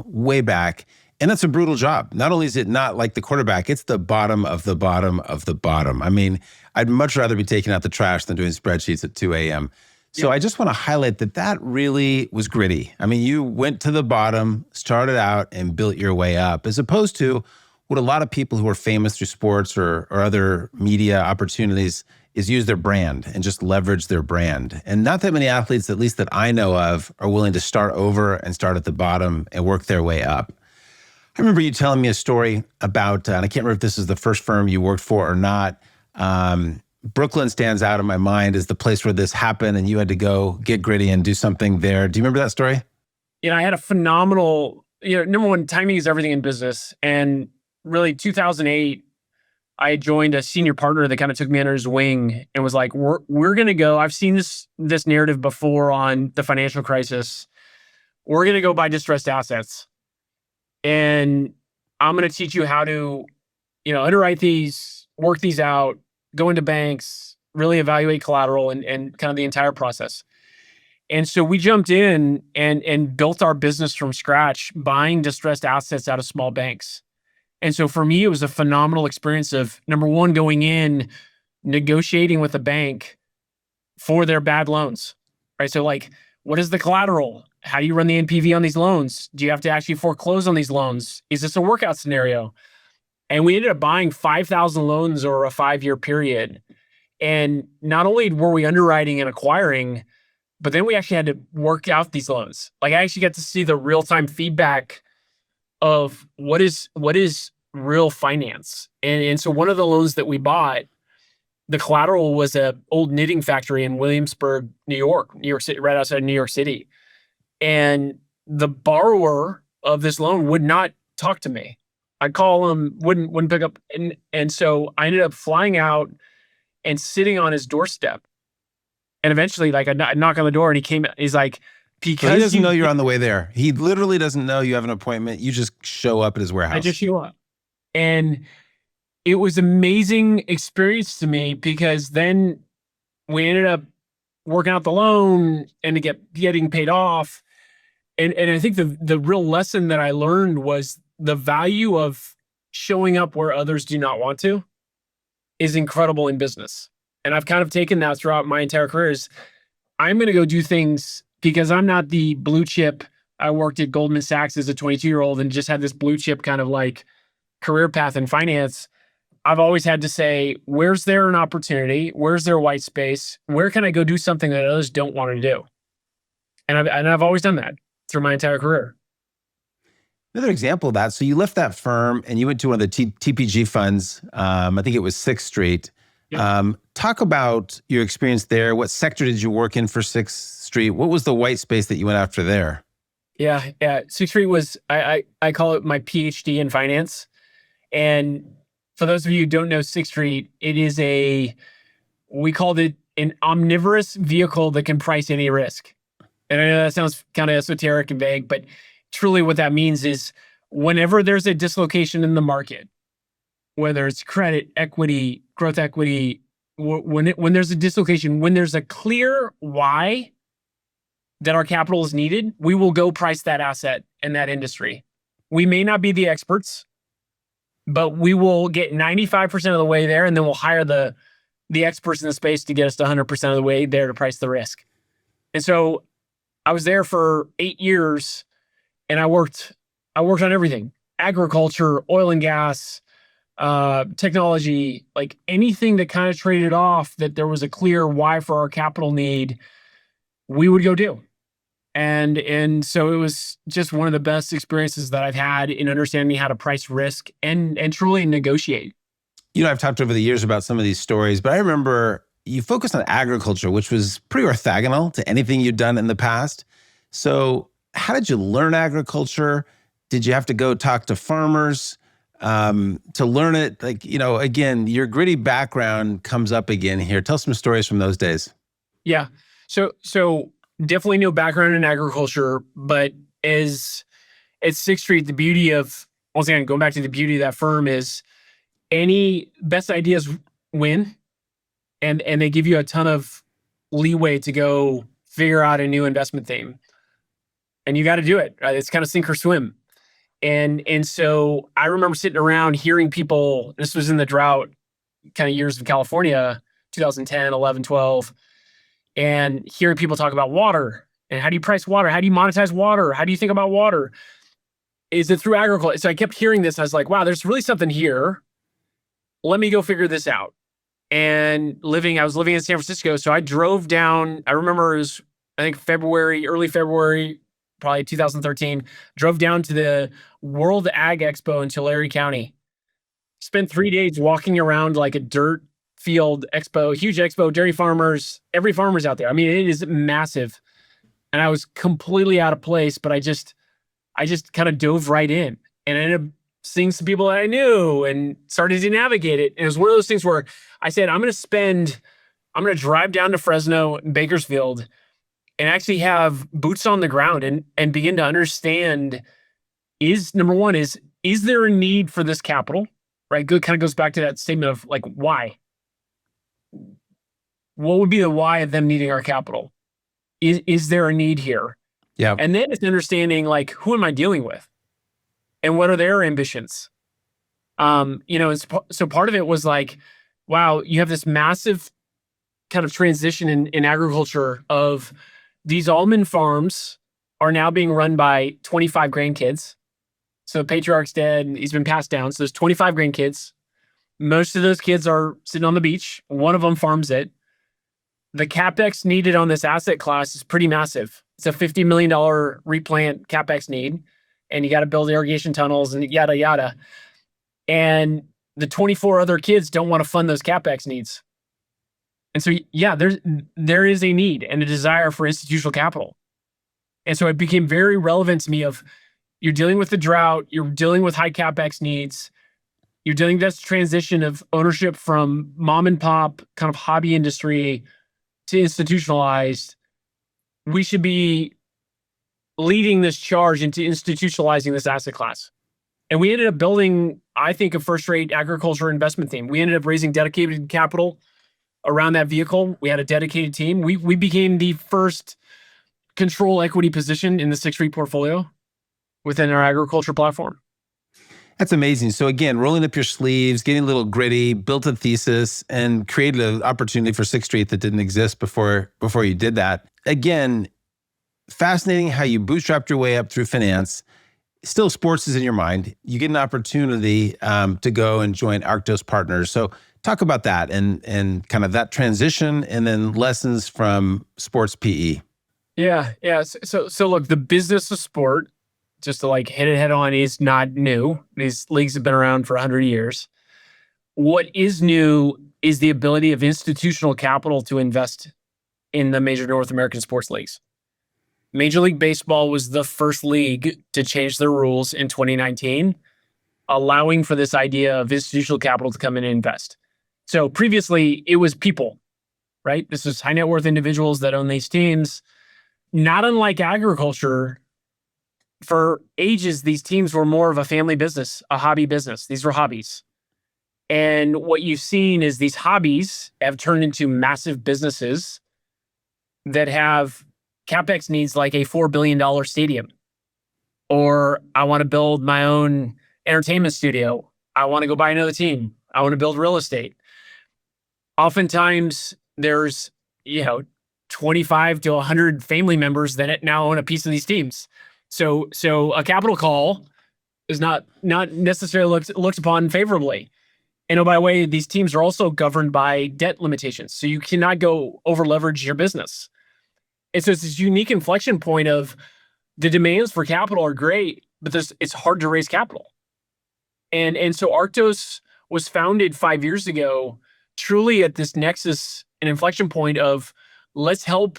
way back. And that's a brutal job. Not only is it not like the quarterback, it's the bottom of the bottom of the bottom. I mean, I'd much rather be taking out the trash than doing spreadsheets at 2 a.m. So I just want to highlight that really was gritty. I mean, you went to the bottom, started out, and built your way up, as opposed to what a lot of people who are famous through sports or other media opportunities is use their brand and just leverage their brand. And not that many athletes, at least that I know of, are willing to start over and start at the bottom and work their way up. I remember you telling me a story about, and I can't remember if this is the first firm you worked for or not. Brooklyn stands out in my mind as the place where this happened, and you had to go get gritty and do something there. Do you remember that story? I had a phenomenal, number one, timing is everything in business. And really 2008, I joined a senior partner that kind of took me under his wing and was like, we're going to go. I've seen this narrative before on the financial crisis. We're going to go buy distressed assets. And I'm going to teach you how to, underwrite these, work these out, go into banks, really evaluate collateral and kind of the entire process. And so we jumped in and built our business from scratch, buying distressed assets out of small banks. And so for me, it was a phenomenal experience of, number one, going in, negotiating with a bank for their bad loans, right? So like, what is the collateral? How do you run the NPV on these loans? Do you have to actually foreclose on these loans? Is this a workout scenario? And we ended up buying 5,000 loans over a 5-year period. And not only were we underwriting and acquiring, but then we actually had to work out these loans. Like, I actually got to see the real-time feedback of what is real finance. And so one of the loans that we bought, the collateral was a old knitting factory in Williamsburg, New York City, right outside New York City. And the borrower of this loan would not talk to me. I'd call him, wouldn't pick up. And so I ended up flying out and sitting on his doorstep. And eventually, like I knock on the door, and he's like, because So he doesn't know you're on the way there. He literally doesn't know you have an appointment. You just show up at his warehouse. I just show up. And it was amazing experience to me, because then we ended up working out the loan and getting paid off. And I think the real lesson that I learned was the value of showing up where others do not want to is incredible in business. And I've kind of taken that throughout my entire career. Is I'm going to go do things because I'm not the blue chip. I worked at Goldman Sachs as a 22-year-old and just had this blue chip kind of like career path in finance. I've always had to say, where's there an opportunity? Where's there white space? Where can I go do something that others don't want to do? And I've always done that through my entire career. Another example of that. So you left that firm and you went to one of the TPG funds. I think it was 6th Street. Yep. Talk about your experience there. What sector did you work in for 6th Street? What was the white space that you went after there? Yeah. 6th Street was, I call it my PhD in finance. And for those of you who don't know 6th Street, it is we called it an omnivorous vehicle that can price any risk. And I know that sounds kind of esoteric and vague, but truly what that means is whenever there's a dislocation in the market, whether it's credit, equity, growth equity, when there's a dislocation, when there's a clear why that our capital is needed, we will go price that asset in that industry. We may not be the experts, but we will get 95% of the way there, and then we'll hire the experts in the space to get us to 100% of the way there to price the risk. And so I was there for 8 years, and I worked on everything: agriculture, oil and gas, technology, like anything that kind of traded off that there was a clear why for our capital need, we would go do. And so it was just one of the best experiences that I've had in understanding how to price risk and truly negotiate. You know, I've talked over the years about some of these stories, but I remember you focused on agriculture, which was pretty orthogonal to anything you'd done in the past. So how did you learn agriculture? Did you have to go talk to farmers to learn it? Like, you know, again, your gritty background comes up again here. Tell some stories from those days. Yeah. So definitely no background in agriculture, but as at 6th Street, the beauty of, once again, going back to the beauty of that firm is any best ideas win, and they give you a ton of leeway to go figure out a new investment theme. And you got to do it, right? It's kind of sink or swim. And so I remember sitting around hearing people, this was in the drought kind of years of California, 2010, 11, 12, and hearing people talk about water and how do you price water? How do you monetize water? How do you think about water? Is it through agriculture? So I kept hearing this. I was like, wow, there's really something here. Let me go figure this out. And I was living in San Francisco. So I drove down, I remember it was, I think early February, probably 2013, drove down to the World Ag Expo in Tulare County. Spent 3 days walking around like a dirt field expo, huge expo, dairy farmers, every farmer's out there. I mean, it is massive. And I was completely out of place, but I just kind of dove right in and ended up seeing some people that I knew and started to navigate it. And it was one of those things where I said, I'm going to drive down to Fresno and Bakersfield and actually have boots on the ground and begin to understand number one, is there a need for this capital? Right? Good, kind of goes back to that statement of like, why? What would be the why of them needing our capital? Is there a need here? Yeah. And then it's understanding like, who am I dealing with? And what are their ambitions? So part of it was like, wow, you have this massive kind of transition in agriculture of these almond farms are now being run by 25 grandkids. So the patriarch's dead and he's been passed down. So there's 25 grandkids. Most of those kids are sitting on the beach. One of them farms it. The CapEx needed on this asset class is pretty massive. It's a $50 million replant CapEx need. And you got to build irrigation tunnels and yada, yada. And the 24 other kids don't want to fund those CapEx needs. And so, yeah, there is a need and a desire for institutional capital. And so it became very relevant to me of, you're dealing with the drought, you're dealing with high CapEx needs. You're doing this transition of ownership from mom and pop kind of hobby industry to institutionalized. We should be leading this charge into institutionalizing this asset class. And we ended up building, I think, a first-rate agriculture investment team. We ended up raising dedicated capital around that vehicle. We had a dedicated team. We became the first control equity position in the Sixth Street portfolio within our agriculture platform. That's amazing. So again, rolling up your sleeves, getting a little gritty, built a thesis, and created an opportunity for Sixth Street that didn't exist before you did that. Again, fascinating how you bootstrapped your way up through finance. Still, sports is in your mind. You get an opportunity to go and join Arctos Partners. So talk about that and kind of that transition, and then lessons from sports PE. Yeah. So look, the business of sport, just to like hit it head on, is not new. These leagues have been around for 100 years. What is new is the ability of institutional capital to invest in the major North American sports leagues. Major League Baseball was the first league to change their rules in 2019, allowing for this idea of institutional capital to come in and invest. So previously, it was people, right? This is high net worth individuals that own these teams. Not unlike agriculture, for ages, these teams were more of a family business, a hobby business. These were hobbies. And what you've seen is these hobbies have turned into massive businesses that have CapEx needs like a $4 billion stadium. Or I want to build my own entertainment studio. I want to go buy another team. I want to build real estate. Oftentimes there's, 25 to 100 family members that now own a piece of these teams. So a capital call is not necessarily looked upon favorably. And oh, by the way, these teams are also governed by debt limitations. So you cannot go over leverage your business. And so it's this unique inflection point of the demands for capital are great, but it's hard to raise capital. And so Arctos was founded 5 years ago, truly at this nexus, an inflection point of let's help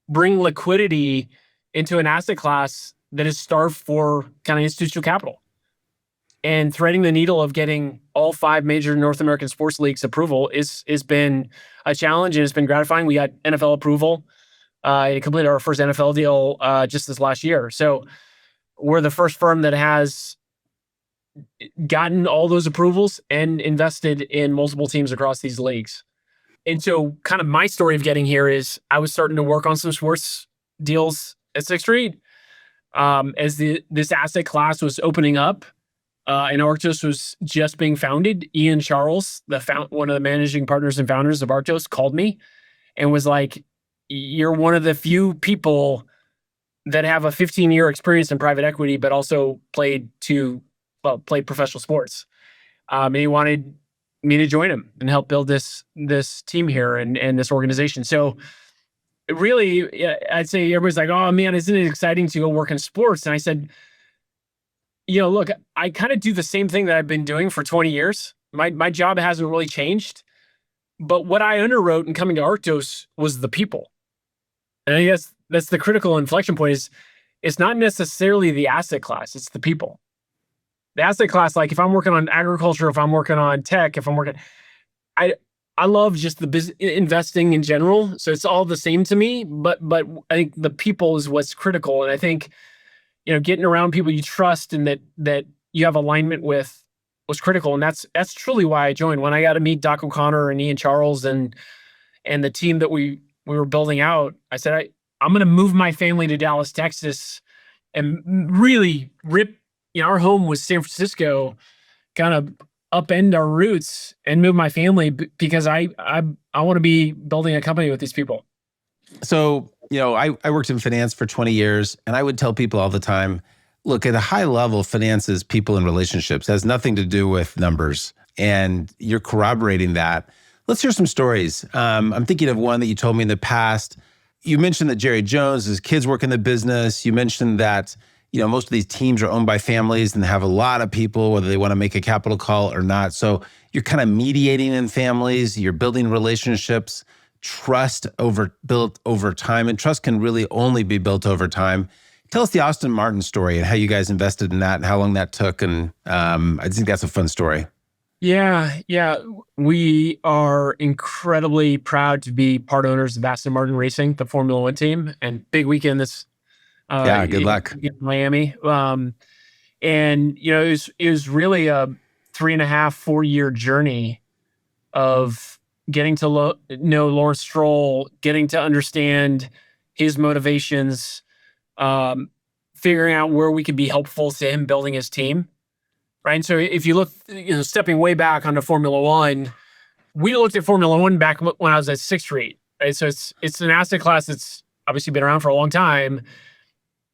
bring liquidity into an asset class that is starved for kind of institutional capital. And threading the needle of getting all 5 major North American sports leagues approval has been a challenge, and it's been gratifying. We got NFL approval. And completed our first NFL deal just this last year. So we're the first firm that has gotten all those approvals and invested in multiple teams across these leagues. And so kind of my story of getting here is I was starting to work on some sports deals at Sixth Street as this asset class was opening up. And Arctos was just being founded. Ian Charles, one of the managing partners and founders of Arctos, called me and was like, "You're one of the few people that have a 15-year experience in private equity, but also played professional sports." And he wanted me to join him and help build this team here and this organization. So really, I'd say everybody's like, "Oh man, isn't it exciting to go work in sports?" And I said, look, I kind of do the same thing that I've been doing for 20 years. My job hasn't really changed. But what I underwrote in coming to Arctos was the people. And I guess that's the critical inflection point is it's not necessarily the asset class, it's the people. The asset class, like if I'm working on agriculture, if I'm working on tech, I love just the investing in general. So it's all the same to me, but I think the people is what's critical. And I think, getting around people you trust and that you have alignment with was critical. And that's truly why I joined. When I got to meet Doc O'Connor and Ian Charles and the team that we were building out, I said, I'm going to move my family to Dallas, Texas, and really rip, our home was San Francisco, kind of upend our roots and move my family because I want to be building a company with these people. So, I worked in finance for 20 years, and I would tell people all the time, look, at a high level, finance is people and relationships. It has nothing to do with numbers. And you're corroborating that. Let's hear some stories. I'm thinking of one that you told me in the past. You mentioned that Jerry Jones, his kids work in the business. You mentioned that, most of these teams are owned by families and have a lot of people, whether they want to make a capital call or not. So you're kind of mediating in families. You're building relationships, trust built over time. And trust can really only be built over time. Tell us the Austin Martin story and how you guys invested in that and how long that took. And I think that's a fun story. Yeah. We are incredibly proud to be part owners of Aston Martin Racing, the Formula One team, and big weekend this Yeah, good luck. in Miami. And it was really a 3.5, 4 year journey of getting to know Lawrence Stroll, getting to understand his motivations, um, figuring out where we could be helpful to him building his team. Right. And so if you look, stepping way back onto Formula One, we looked at Formula One back when I was at Sixth Street. Right. So it's an asset class that's obviously been around for a long time,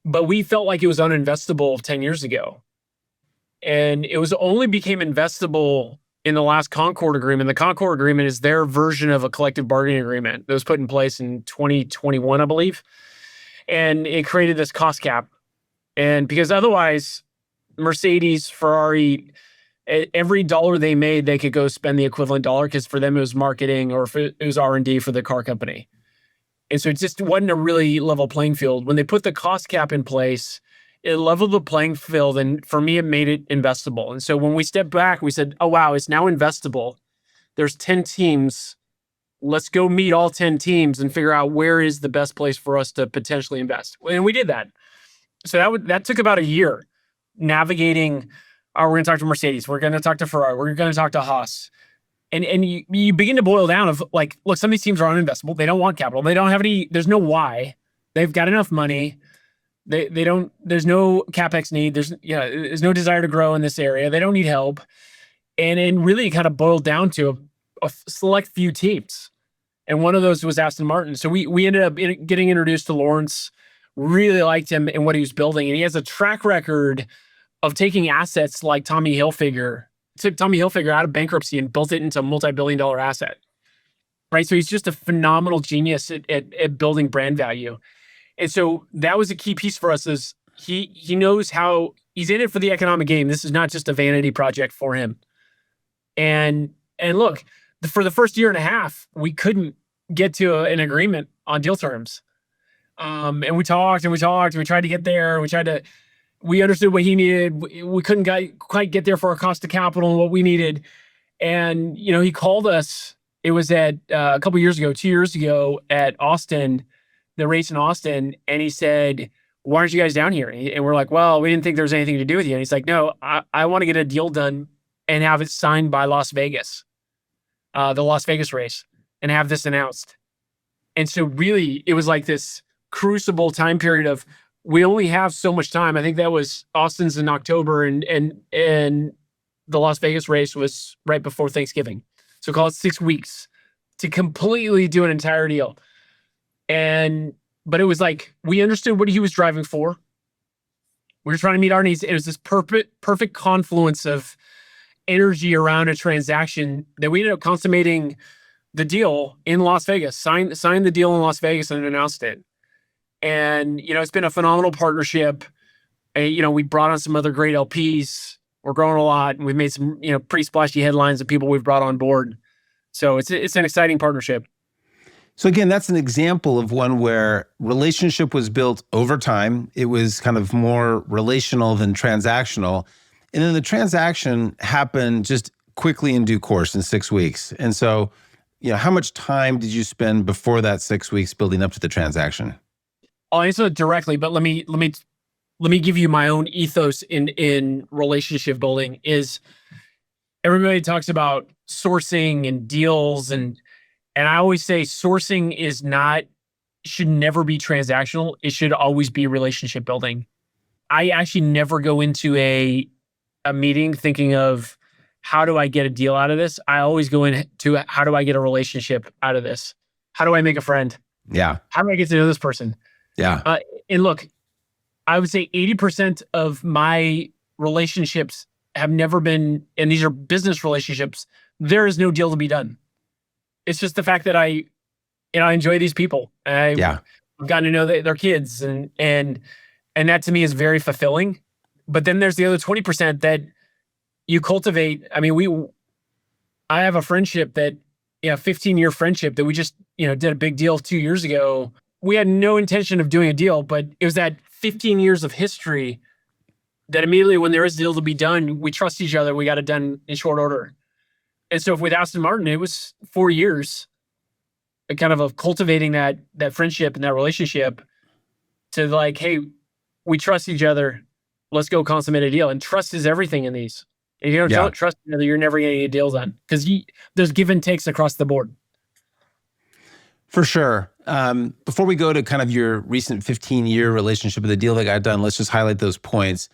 but we felt like it was uninvestable 10 years ago. And it was only became investable in the last Concord agreement. The Concord agreement is their version of a collective bargaining agreement that was put in place in 2021, I believe. And it created this cost cap. And because otherwise, Mercedes, Ferrari, every dollar they made, they could go spend the equivalent dollar, because for them it was marketing, or if it was R&D for the car company. And so it just wasn't a really level playing field. When they put the cost cap in place, it leveled the playing field, and for me, it made it investable. And so when we stepped back, we said, oh, wow, it's now investable. There's 10 teams. Let's go meet all 10 teams and figure out where is the best place for us to potentially invest. And we did that. So that took about a year navigating. We're going to talk to Mercedes. We're going to talk to Ferrari. We're going to talk to Haas. And you begin to boil down of like, look, some of these teams are uninvestable. They don't want capital. They don't have any, there's no why. They've got enough money. They don't, there's no CapEx need. There's no desire to grow in this area. They don't need help. And it really kind of boiled down to a select few teams. And one of those was Aston Martin. So we ended up getting introduced to Lawrence, really liked him and what he was building. And he has a track record of taking assets like Tommy Hilfiger, took Tommy Hilfiger out of bankruptcy and built it into a multi-billion-dollar asset. Right. So he's just a phenomenal genius at building brand value. And so that was a key piece for us, is he knows how he's in it for the economic game. This is not just a vanity project for him. And look, for the first year and a half, we couldn't get to an agreement on deal terms. And we talked and we tried to get there. We understood what he needed. We couldn't quite get there for our cost of capital and what we needed. And, he called us. It was at a couple years ago, 2 years ago at Austin, the race in Austin. And he said, why aren't you guys down here? And we're like, well, we didn't think there was anything to do with you. And he's like, no, I want to get a deal done and have it signed by Las Vegas, the Las Vegas race, and have this announced. And so really, it was like this crucible time period of, we only have so much time. I think that was Austin's in October, and the Las Vegas race was right before Thanksgiving. So call it 6 weeks to completely do an entire deal. But it was like, we understood what he was driving for. We were trying to meet our needs. It was this perfect confluence of energy around a transaction that we ended up consummating the deal in Las Vegas, signed the deal in Las Vegas and announced it. And, it's been a phenomenal partnership. We brought on some other great LPs. We're growing a lot, and we've made some, pretty splashy headlines of people we've brought on board. So it's an exciting partnership. So again, that's an example of one where relationship was built over time. It was kind of more relational than transactional. And then the transaction happened just quickly in due course in 6 weeks. And so, how much time did you spend before that 6 weeks building up to the transaction? I'll answer it directly, but let me give you my own ethos in relationship building. Is everybody talks about sourcing and deals, and I always say sourcing should never be transactional. It should always be relationship building. I actually never go into a meeting thinking of, how do I get a deal out of this? I always go into, how do I get a relationship out of this? How do I make a friend? Yeah. How do I get to know this person? Yeah. And look, I would say 80% of my relationships have never been, and these are business relationships, there is no deal to be done. It's just the fact that I enjoy these people. I've gotten to know their kids, and that to me is very fulfilling. But then there's the other 20% that you cultivate. I mean, I have a friendship that, 15-year friendship that we just, did a big deal 2 years ago. We had no intention of doing a deal, but it was that 15 years of history that immediately when there is a deal to be done, we trust each other. We got it done in short order. And so with Aston Martin, it was 4 years kind of cultivating that friendship and that relationship to like, hey, we trust each other. Let's go consummate a deal. And trust is everything in these. If you don't trust each other, you're never going to get deals done because there's give and takes across the board. For sure. Before we go to kind of your recent 15-year relationship with the deal that got done, let's just highlight those points.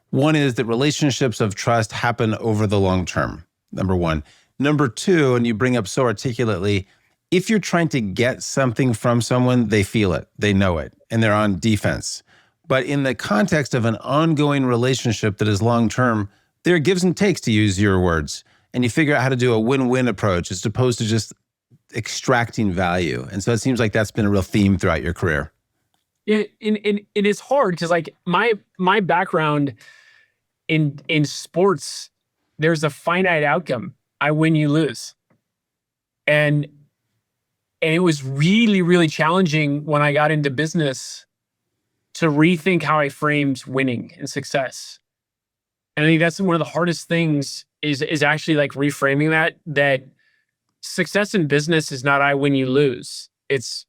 One is that relationships of trust happen over the long term, number one. Number two, and you bring up so articulately, if you're trying to get something from someone, they feel it, they know it, and they're on defense. But in the context of an ongoing relationship that is long-term, there are gives and takes, to use your words, and you figure out how to do a win-win approach as opposed to just extracting value. And so it seems like that's been a real theme throughout your career. Yeah, it is hard because like my background in sports, there's a finite outcome. I win, you lose. And it was really, really challenging when I got into business to rethink how I framed winning and success. And I think that's one of the hardest things is actually like reframing that success in business is not I win, you lose. It's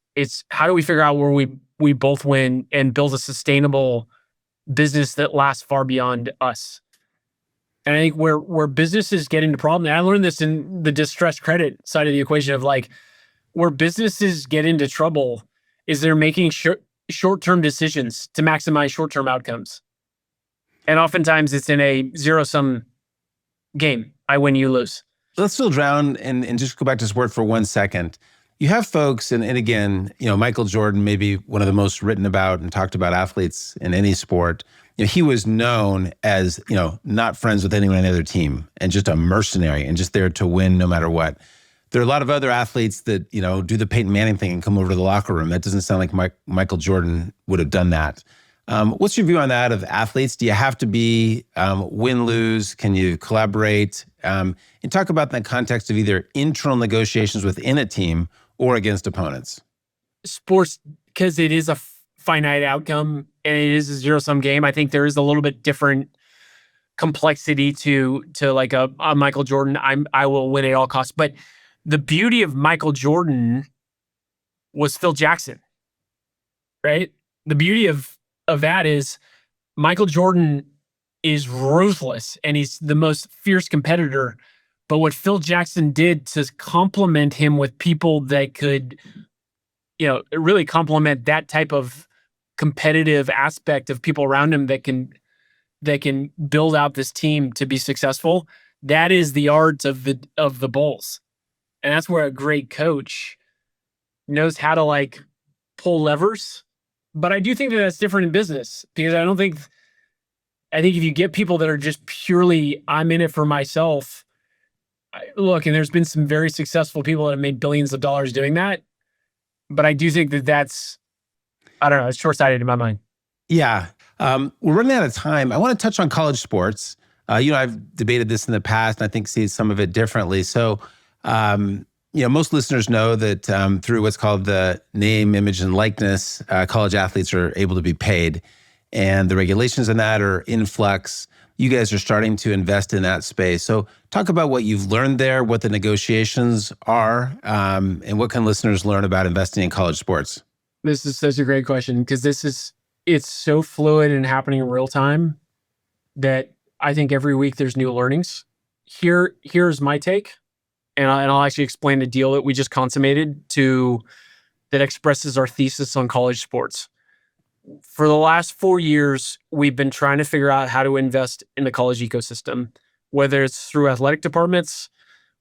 how do we figure out where we both win and build a sustainable business that lasts far beyond us. And I think where businesses get into problem, and I learned this in the distressed credit side of the equation of like, where businesses get into trouble is they're making short-term decisions to maximize short-term outcomes. And oftentimes it's in a zero-sum game. I win, you lose. Let's still drown and just go back to sport for 1 second. You have folks, and again, Michael Jordan, maybe one of the most written about and talked about athletes in any sport. He was known as, not friends with anyone on the other team and just a mercenary and just there to win no matter what. There are a lot of other athletes that, do the Peyton Manning thing and come over to the locker room. That doesn't sound like Michael Jordan would have done that. What's your view on that of athletes? Do you have to be win-lose? Can you collaborate? And talk about that context of either internal negotiations within a team or against opponents. Sports, because it is a finite outcome and it is a zero-sum game, I think there is a little bit different complexity to like a Michael Jordan. I will win at all costs. But the beauty of Michael Jordan was Phil Jackson, right? The beauty of that is Michael Jordan is ruthless and he's the most fierce competitor. But what Phil Jackson did to complement him with people that could, really complement that type of competitive aspect of people around him that can build out this team to be successful. That is the art of the Bulls. And that's where a great coach knows how to like pull levers. But I do think that that's different in business because I think if you get people that are just purely, I'm in it for myself. Look, and there's been some very successful people that have made billions of dollars doing that. But I do think that that's, I don't know, it's short-sighted in my mind. Yeah. We're running out of time. I want to touch on college sports. I've debated this in the past, and I think see some of it differently. So, most listeners know that through what's called the name, image, and likeness, college athletes are able to be paid. And the regulations in that are in flux. You guys are starting to invest in that space. So talk about what you've learned there, what the negotiations are, and what can listeners learn about investing in college sports? This is such a great question because it's so fluid and happening in real time that I think every week there's new learnings. Here's my take, and I'll actually explain the deal that we just consummated that expresses our thesis on college sports. For the last 4 years, we've been trying to figure out how to invest in the college ecosystem, whether it's through athletic departments,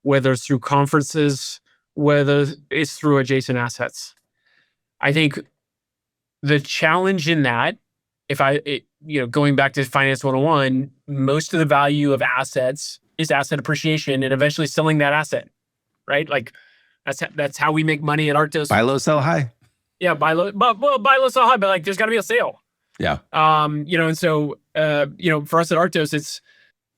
whether it's through conferences, whether it's through adjacent assets. I think the challenge in that, going back to Finance 101, most of the value of assets is asset appreciation and eventually selling that asset, right? Like that's how we make money at Arctos. Buy low, sell high. Yeah, buy low, sell high, but like there's got to be a sale. Yeah. And so for us at Arctos,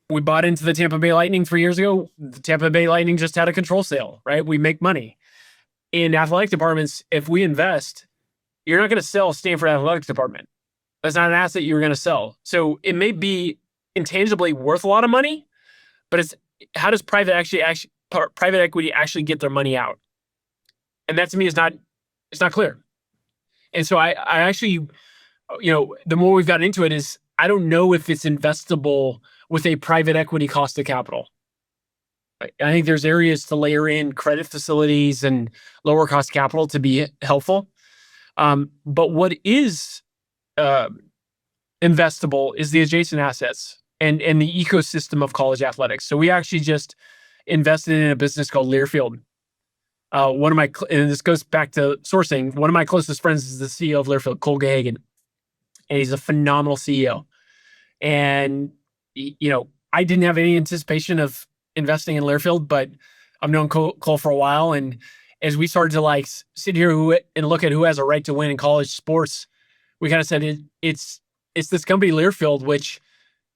we bought into the Tampa Bay Lightning 3 years ago. The Tampa Bay Lightning just had a control sale, right? We make money. In athletic departments, if we invest, you're not going to sell Stanford Athletics Department. That's not an asset you're going to sell. So it may be intangibly worth a lot of money, but it's how does private private equity actually get their money out? And that to me is not, it's not clear. And so I actually, the more we've gotten into it is I don't know if it's investable with a private equity cost of capital. I think there's areas to layer in credit facilities and lower cost capital to be helpful. But what is investable is the adjacent assets and the ecosystem of college athletics. So we actually just invested in a business called Learfield. And this goes back to sourcing. One of my closest friends is the CEO of Learfield, Cole Gahagan, and he's a phenomenal CEO. And I didn't have any anticipation of investing in Learfield, but I've known Cole for a while. And as we started to sit here and look at who has a right to win in college sports, we kind of said it's this company Learfield, which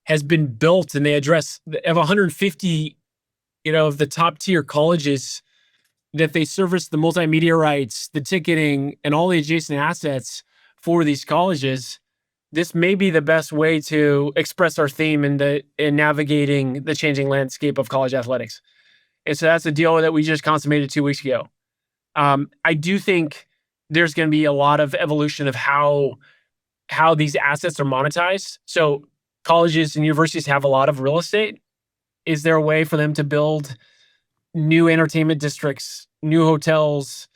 has been built, and they have 150, of the top tier colleges that they service the multimedia rights, the ticketing, and all the adjacent assets for these colleges. This may be the best way to express our theme in navigating the changing landscape of college athletics. And so that's a deal that we just consummated 2 weeks ago. I do think there's going to be a lot of evolution of how these assets are monetized. So colleges and universities have a lot of real estate. Is there a way for them to build new entertainment districts, new hotels,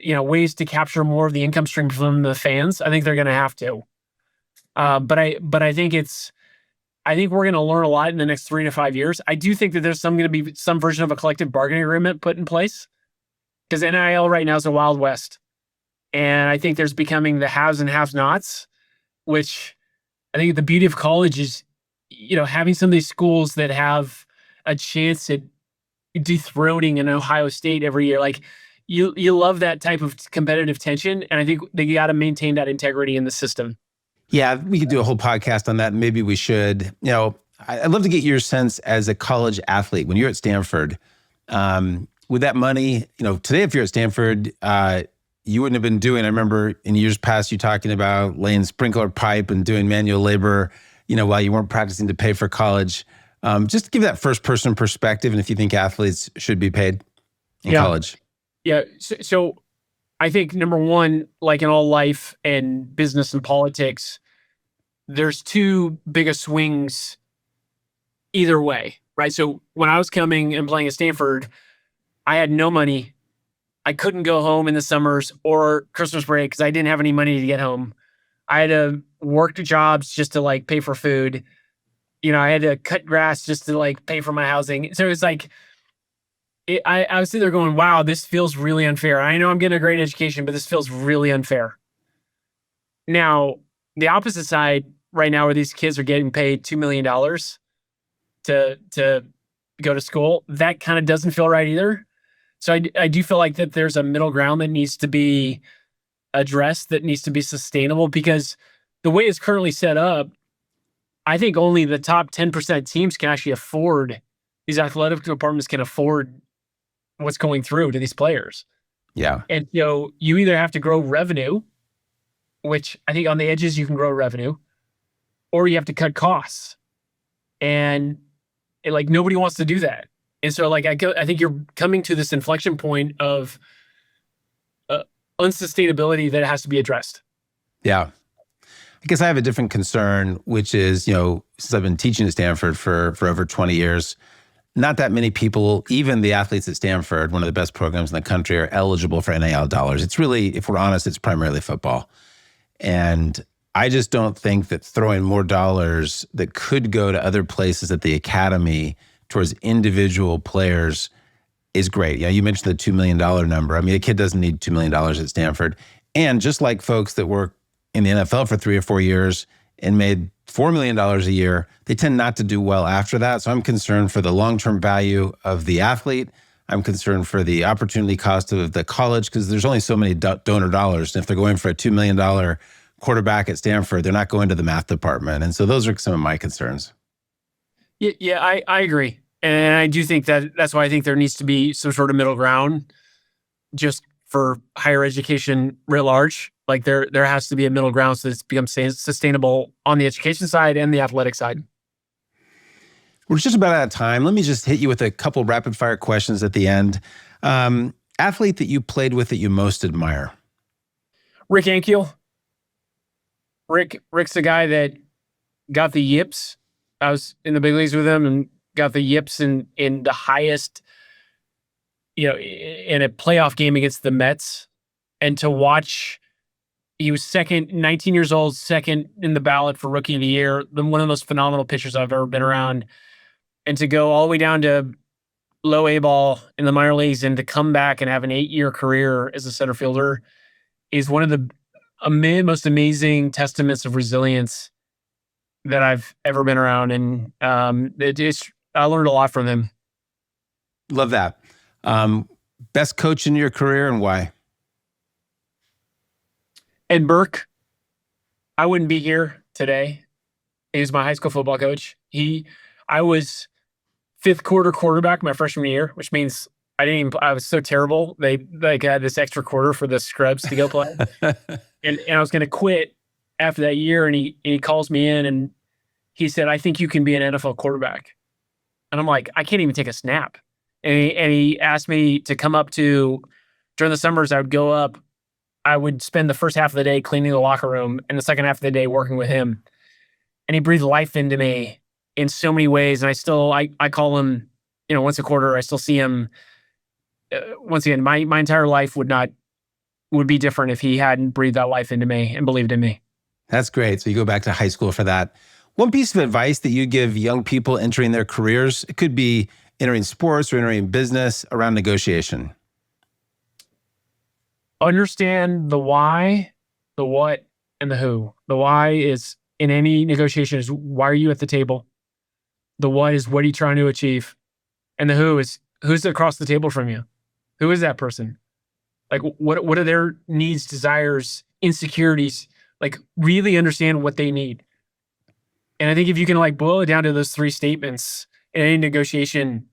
ways to capture more of the income stream from the fans? I think they're going to have to. But I think we're going to learn a lot in the next 3 to 5 years. I do think that there's going to be some version of a collective bargaining agreement put in place, because NIL right now is a wild west. And I think there's becoming the haves and have-nots, which I think the beauty of college is, having some of these schools that have a chance at dethroning an Ohio State every year. Like you love that type of competitive tension. And I think they got to maintain that integrity in the system. Yeah, we could do a whole podcast on that. Maybe we should. I'd love to get your sense as a college athlete when you're at Stanford. With that money, today if you're at Stanford, you wouldn't have been doing. I remember in years past you talking about laying sprinkler pipe and doing manual labor, while you weren't practicing to pay for college. Just to give that first person perspective, and if you think athletes should be paid in college. Yeah. So I think number one, like in all life and business and politics, there's two biggest swings either way, right? So when I was coming and playing at Stanford, I had no money. I couldn't go home in the summers or Christmas break because I didn't have any money to get home. I had to work jobs just to pay for food. I had to cut grass just to pay for my housing. So it's I was sitting there going, wow, this feels really unfair. I know I'm getting a great education, but this feels really unfair. Now, the opposite side right now, where these kids are getting paid $2 million to go to school, that kind of doesn't feel right either. So I do feel like that there's a middle ground that needs to be addressed, that needs to be sustainable, because the way it's currently set up, I think only the top 10% teams can actually afford, these athletic departments can afford what's going through to these players. Yeah. And so you either have to grow revenue, which I think on the edges you can grow revenue, or you have to cut costs. And nobody wants to do that. And so I think you're coming to this inflection point of unsustainability that has to be addressed. Yeah. I guess I have a different concern, which is, since I've been teaching at Stanford for over 20 years, not that many people, even the athletes at Stanford, one of the best programs in the country, are eligible for NIL dollars. It's really, if we're honest, it's primarily football. And I just don't think that throwing more dollars that could go to other places at the academy towards individual players is great. Yeah, you mentioned the $2 million number. I mean, a kid doesn't need $2 million at Stanford. And just like folks that work in the NFL for 3 or 4 years and made $4 million a year, they tend not to do well after that. So I'm concerned for the long-term value of the athlete. I'm concerned for the opportunity cost of the college, because there's only so many donor dollars. And if they're going for a $2 million quarterback at Stanford, they're not going to the math department. And so those are some of my concerns. Yeah, I agree. And I do think that's why I think there needs to be some sort of middle ground just for higher education writ large. There has to be a middle ground so that it becomes sustainable on the education side and the athletic side. We're just about out of time. Let me just hit you with a couple rapid fire questions at the end. Athlete that you played with that you most admire? Rick Ankiel. Rick's the guy that got the yips. I was in the big leagues with him and got the yips in the highest, in a playoff game against the Mets. And to watch, he was 19 years old, second in the ballot for Rookie of the Year, one of the most phenomenal pitchers I've ever been around. And to go all the way down to low A ball in the minor leagues and to come back and have an 8-year career as a center fielder is one of the most amazing testaments of resilience that I've ever been around. And I learned a lot from him. Love that. Best coach in your career and why? Ed Burke. I wouldn't be here today. He was my high school football coach. I was fifth quarter quarterback my freshman year, which means I was so terrible. They had this extra quarter for the scrubs to go play. and I was going to quit after that year. And he calls me in and he said, I think you can be an NFL quarterback. And I'm like, I can't even take a snap. And he asked me to come up during the summers, I would go up. I would spend the first half of the day cleaning the locker room and the second half of the day working with him. And he breathed life into me in so many ways. And I call him, once a quarter. I still see him. Once again, my entire life would be different if he hadn't breathed that life into me and believed in me. That's great. So you go back to high school for that. One piece of advice that you give young people entering their careers, it could be entering sports or entering business, around negotiation. Understand the why, the what, and the who. The why is, in any negotiation, is why are you at the table? The what is, what are you trying to achieve? And the who is, who's across the table from you? Who is that person? Like, what are their needs, desires, insecurities? Like, really understand what they need. And I think if you can boil it down to those three statements in any negotiation,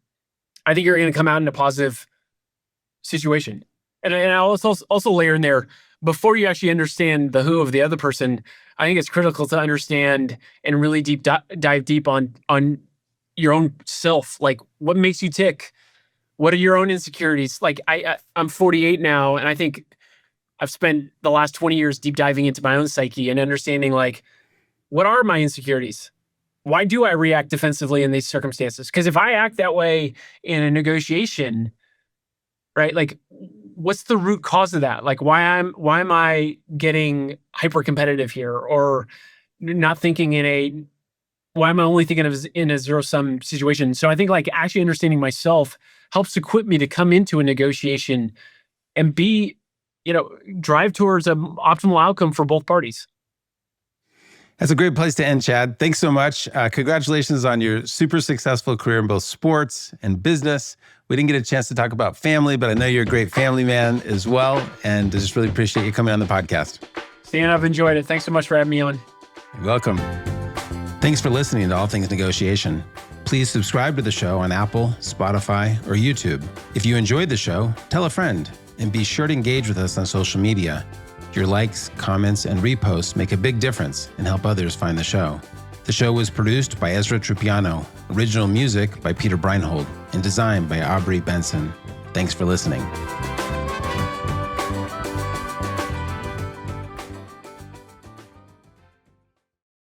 I think you're going to come out in a positive situation. And I'll also layer in there, before you actually understand the who of the other person, I think it's critical to understand and really dive deep on your own self. Like, what makes you tick? What are your own insecurities? Like, I'm 48 now, and I think I've spent the last 20 years deep diving into my own psyche and understanding, what are my insecurities? Why do I react defensively in these circumstances? Because if I act that way in a negotiation, right? What's the root cause of that? Why am I getting hyper competitive here, or not thinking why am I only thinking of in a zero sum situation? So I think actually understanding myself helps equip me to come into a negotiation and drive towards an optimal outcome for both parties. That's a great place to end, Chad. Thanks so much. Congratulations on your super successful career in both sports and business. We didn't get a chance to talk about family, but I know you're a great family man as well. And I just really appreciate you coming on the podcast. Stan, I've enjoyed it. Thanks so much for having me on. You're welcome. Thanks for listening to All Things Negotiation. Please subscribe to the show on Apple, Spotify, or YouTube. If you enjoyed the show, tell a friend, and be sure to engage with us on social media. Your likes, comments, and reposts make a big difference and help others find the show. The show was produced by Ezra Trupiano, original music by Peter Breinhold, and designed by Aubrey Benson. Thanks for listening.